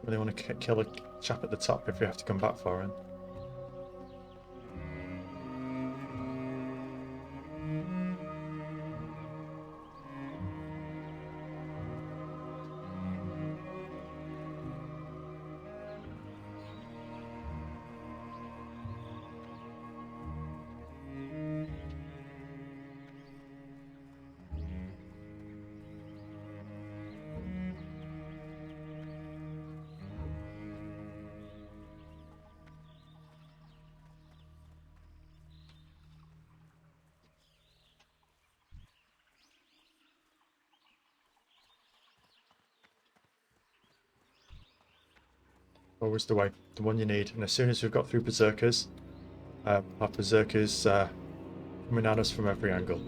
Really want to kill a chap at the top if we have to come back for him. Always the way, the one you need. And as soon as we've got through berserkers, our berserkers coming at us from every angle.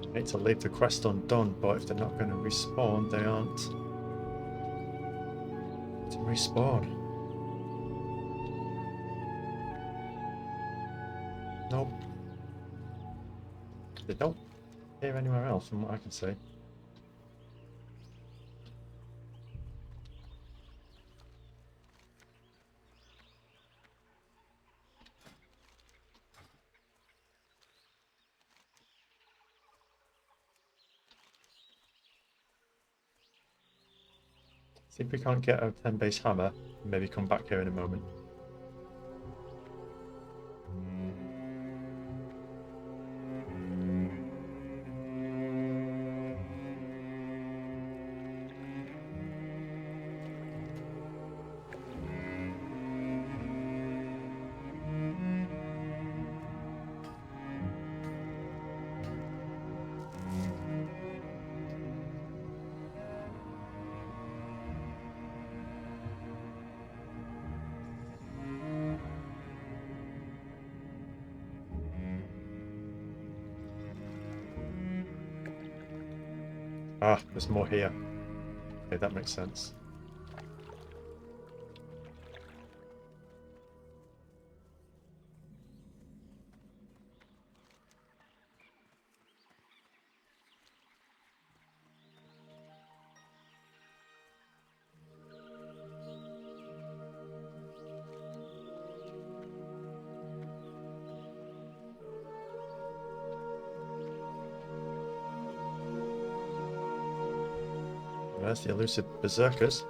I hate to leave the quest undone, but if they're not going to respawn, they aren't to respawn. Nope. They don't appear anywhere else from what I can see. See if we can't get a 10 base hammer and maybe come back here in a moment. Ah, there's more here. Okay, that makes sense. There's the elusive berserkers.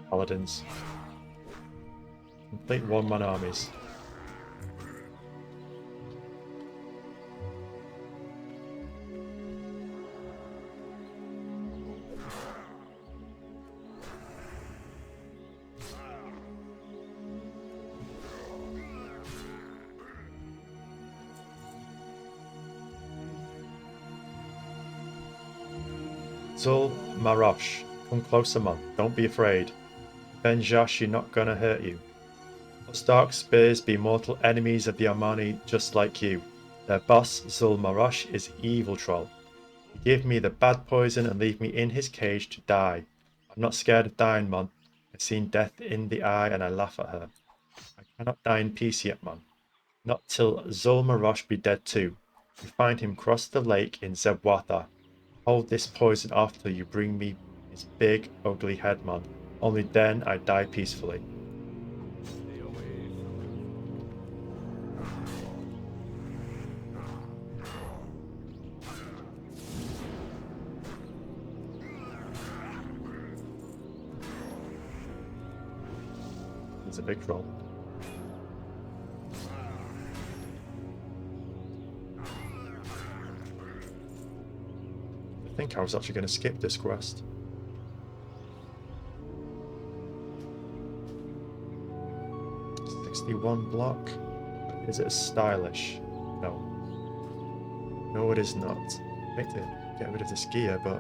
Paladins. Complete one-man armies. Zul Marosh, come closer, man. Don't be afraid. Benjash, you're not gonna hurt you. Us dark spears be mortal enemies of the Armani just like you. Their boss, Zul Marosh, is evil troll. He give me the bad poison and leave me in his cage to die. I'm not scared of dying, man. I've seen death in the eye and I laugh at her. I cannot die in peace yet, man. Not till Zul Marosh be dead too. You find him cross the lake in Zebwatha. Hold this poison off till you bring me his big, ugly head, man. Only then I die peacefully. It's a big troll. I think I was actually going to skip this quest. One block. Is it stylish? No. No, it is not. I think to get rid of this gear, but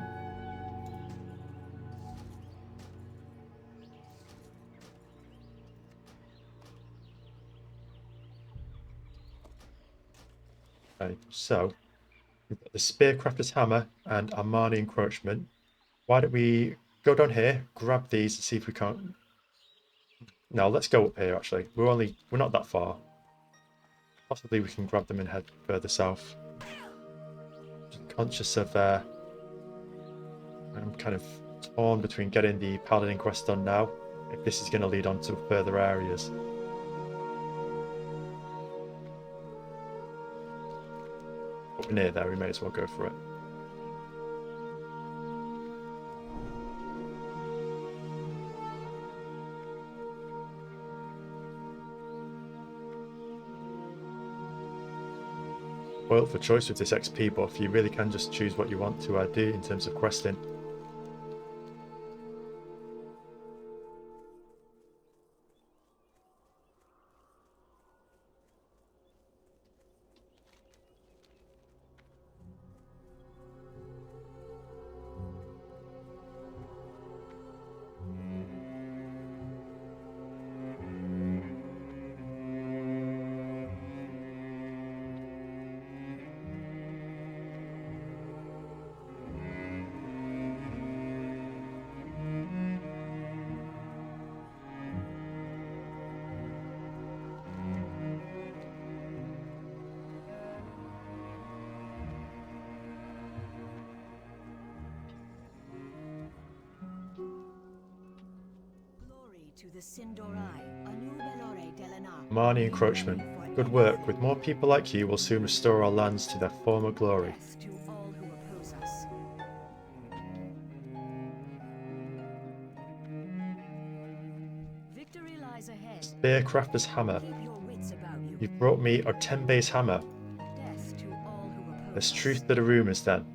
okay, so we've got the Spearcrafter's Hammer and Armani Encroachment. Why don't we go down here, grab these, and see if we can't. No, let's go up here actually. We're not that far. Possibly we can grab them and head further south. Just conscious of I'm kind of torn between getting the Paladin quest done now, if this is going to lead on to further areas. But we're near there, we may as well go for it. Spoiled for choice with this XP buff, you really can just choose what you want to do in terms of questing. Marnie Encroachment. Good work. With more people like you, we'll soon restore our lands to their former glory. lies ahead. Spearcrafter's hammer. Keep your wits about you. You've brought me a 10-base hammer. Death to all who oppose There's us. truth to the rumours then.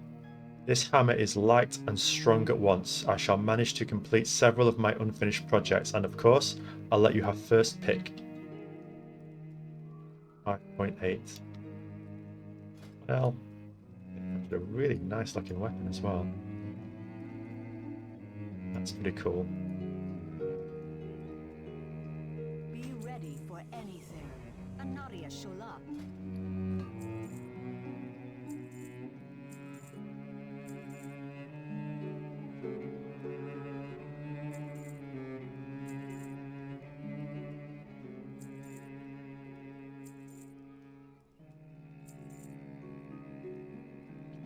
This hammer is light and strong at once. I shall manage to complete several of my unfinished projects, and of course, I'll let you have first pick. 5.8. Well, it's a really nice looking weapon as well. That's pretty cool. Be ready for anything. Anaria Shola.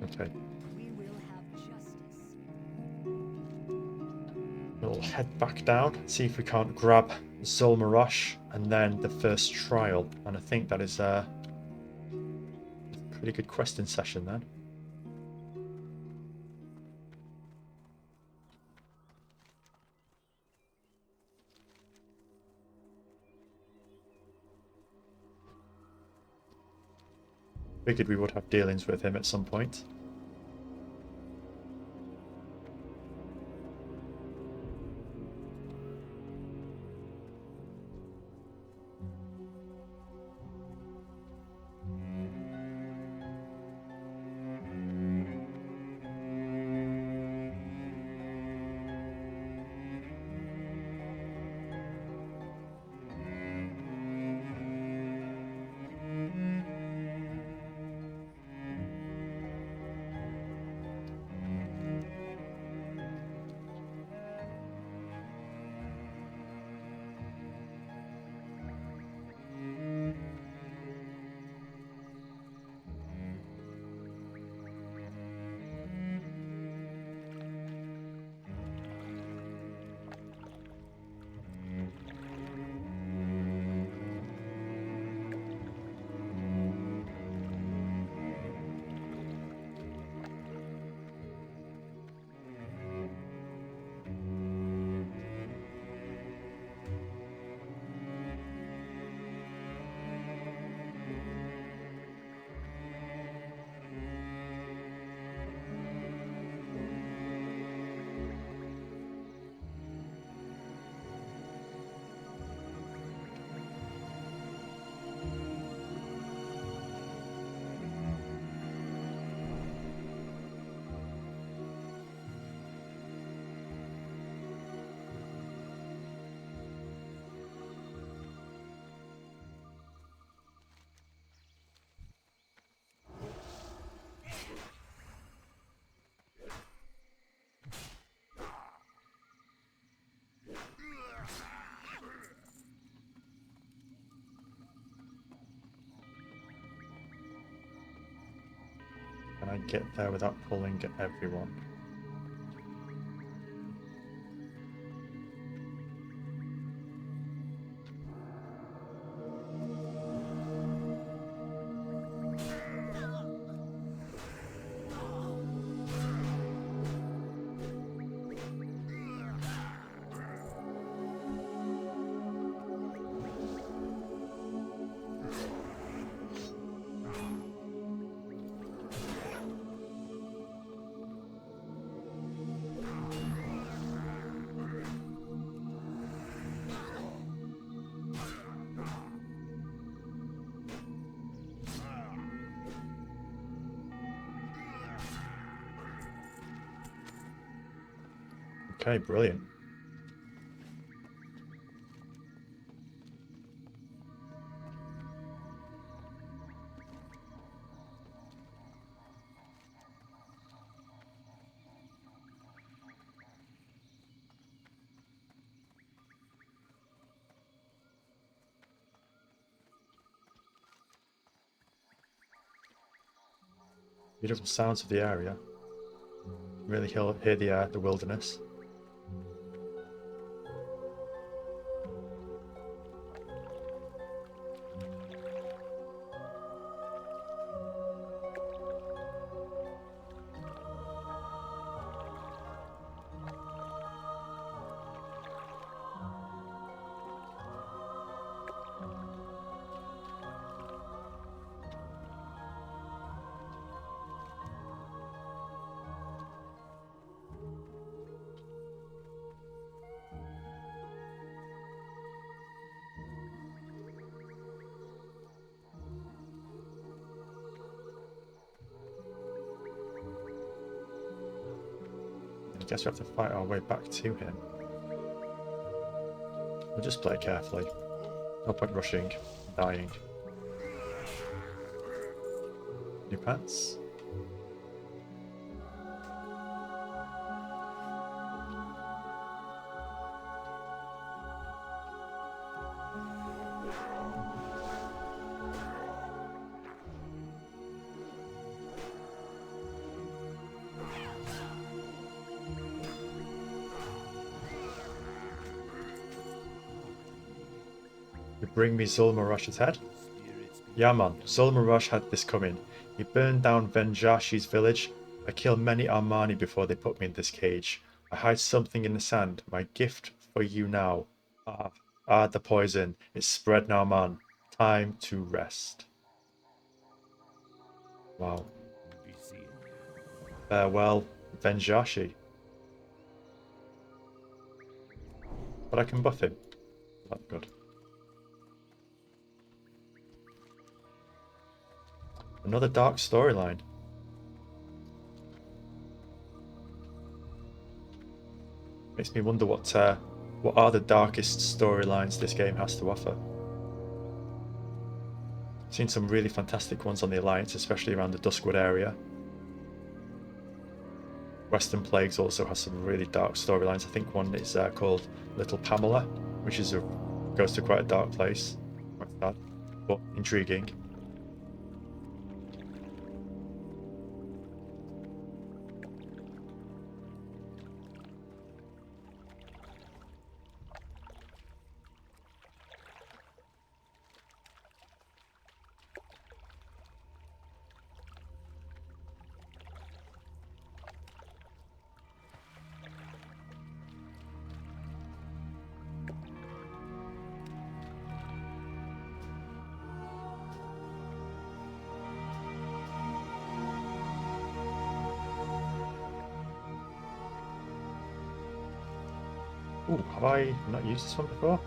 Okay. We will have justice. We'll head back down, see if we can't grab Zul'Marash and then the first trial. And I think that is a pretty good questing session then. Figured we would have dealings with him at some point. Can I get there without pulling everyone? Okay, brilliant. Beautiful sounds of the area. Really hear the wilderness. I guess we have to fight our way back to him. We'll just play it carefully. No point rushing, dying. New pants. You bring me Zul'Marush's head? Yeah man, Zul'Marush had this coming. He burned down Venjashi's village. I killed many Armani before they put me in this cage. I hide something in the sand, my gift for you now. The poison. It's spread now, man. Time to rest. Wow. Farewell, Venjashi. But I can buff him. That's good. Another dark storyline. Makes me wonder what are the darkest storylines this game has to offer. Seen some really fantastic ones on the Alliance, especially around the Duskwood area. Western Plagues also has some really dark storylines. I think one is called Little Pamela, which is goes to quite a dark place. Quite sad, but intriguing. Ooh, have I not used this one before?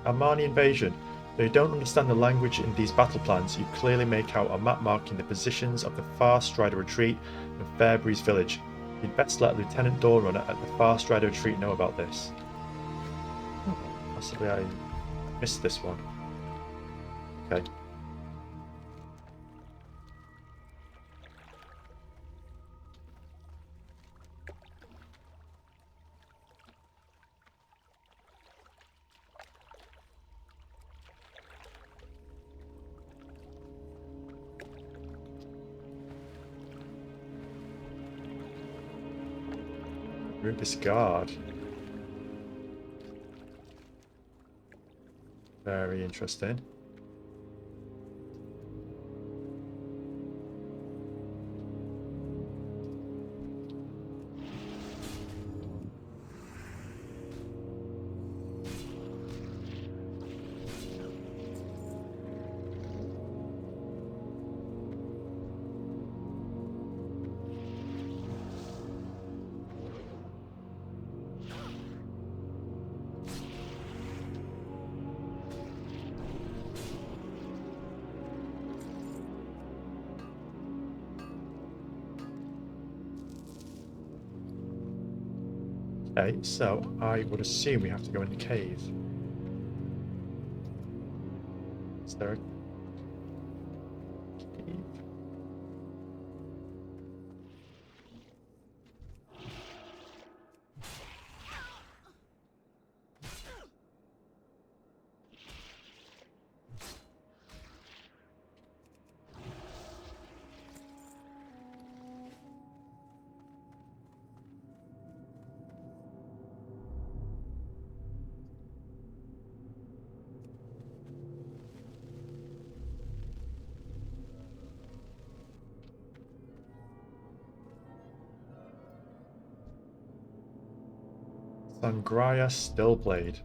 Armani Invasion. Though you don't understand the language in these battle plans, you clearly make out a map marking the positions of the Far Strider Retreat and Fairbreeze Village. You'd best let Lieutenant Dawnrunner at the Far Strider Retreat know about this. Possibly I missed this one. Okay. Rubis Guard. Very interesting. Okay, so I would assume we have to go in the cave. Is there a cave? Sangraya Stillblade.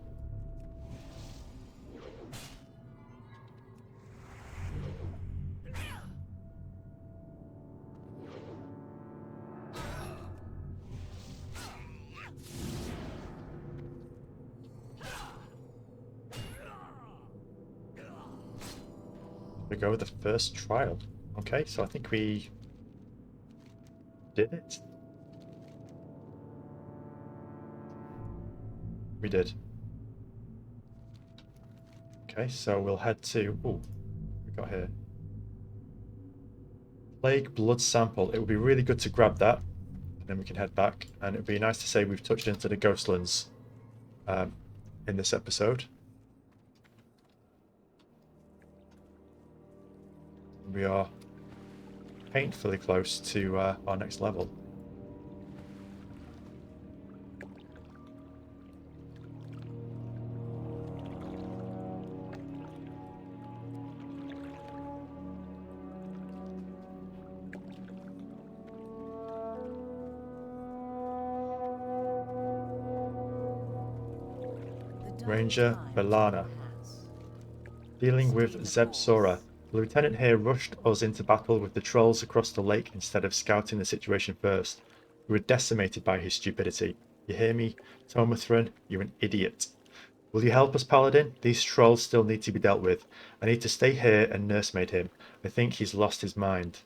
We go with the first trial. Okay, so I think we did it. We did. Okay, so we'll head to... Oh, we got here. Plague blood sample. It would be really good to grab that, and then we can head back. And it would be nice to say we've touched into the Ghostlands in this episode. We are painfully close to our next level. Ranger Belana. Dealing with Zeb Sora. The lieutenant here rushed us into battle with the trolls across the lake instead of scouting the situation first. We were decimated by his stupidity. You hear me, Northrend? You're an idiot. Will you help us, Paladin? These trolls still need to be dealt with. I need to stay here and nursemaid him. I think he's lost his mind.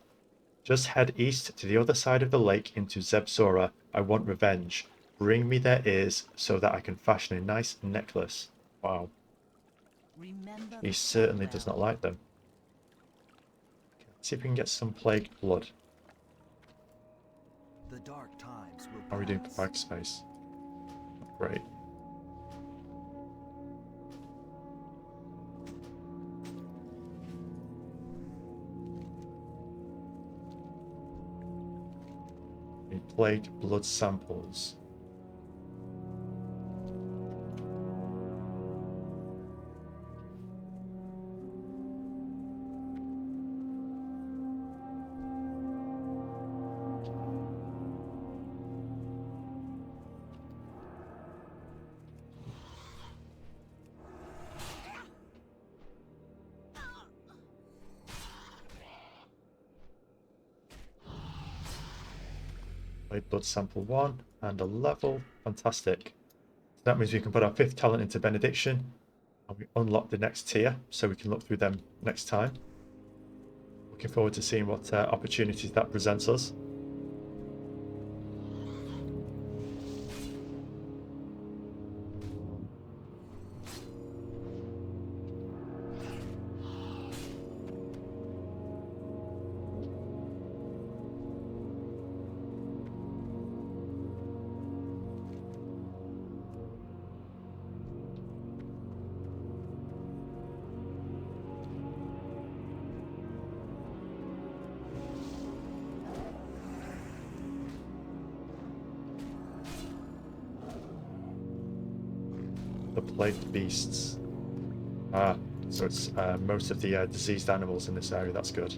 Just head east to the other side of the lake into Zeb Sora. I want revenge. Bring me their ears so that I can fashion a nice necklace. Wow. He certainly does not like them. Okay, let's see if we can get some plague blood. The dark times will How are we doing for pass. bag space? Great. Plague blood samples. Blood sample 1 and a level. Fantastic. So that means we can put our 5th talent into Benediction and we unlock the next tier so we can look through them next time. Looking forward to seeing what opportunities that presents us. The plagued beasts. Ah, so it's most of the diseased animals in this area. That's good.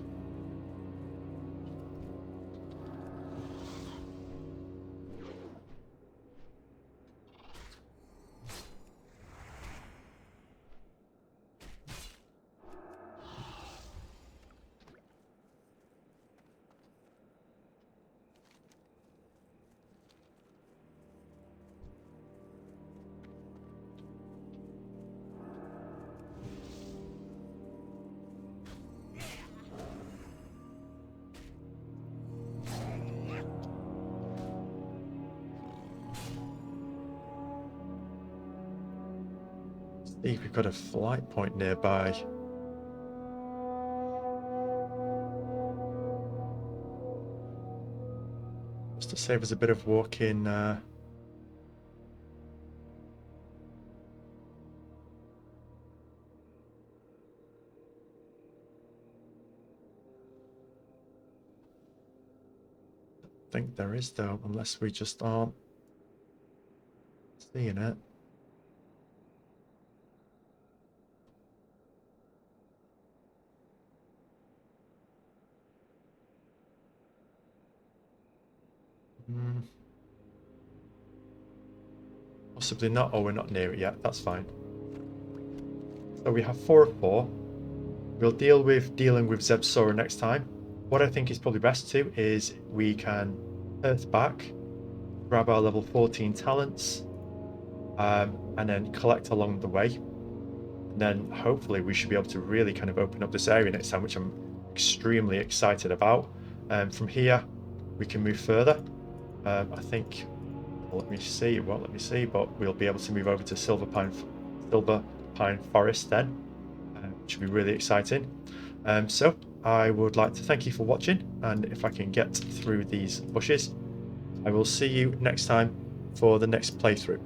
See if we've got a flight point nearby. Just to save us a bit of walking. I think there is though, unless we just aren't seeing it. Possibly not. Oh, we're not near it yet. That's fine. So we have 4 of 4. We'll dealing with Zeb Sora next time. What I think is probably best to is we can earth back, grab our level 14 talents, and then collect along the way. And then hopefully we should be able to really kind of open up this area next time, which I'm extremely excited about. From here, we can move further. I think let me see. It won't let me see, but we'll be able to move over to Silver Pine Forest then, which will be really exciting. So I would like to thank you for watching, and if I can get through these bushes, I will see you next time for the next playthrough.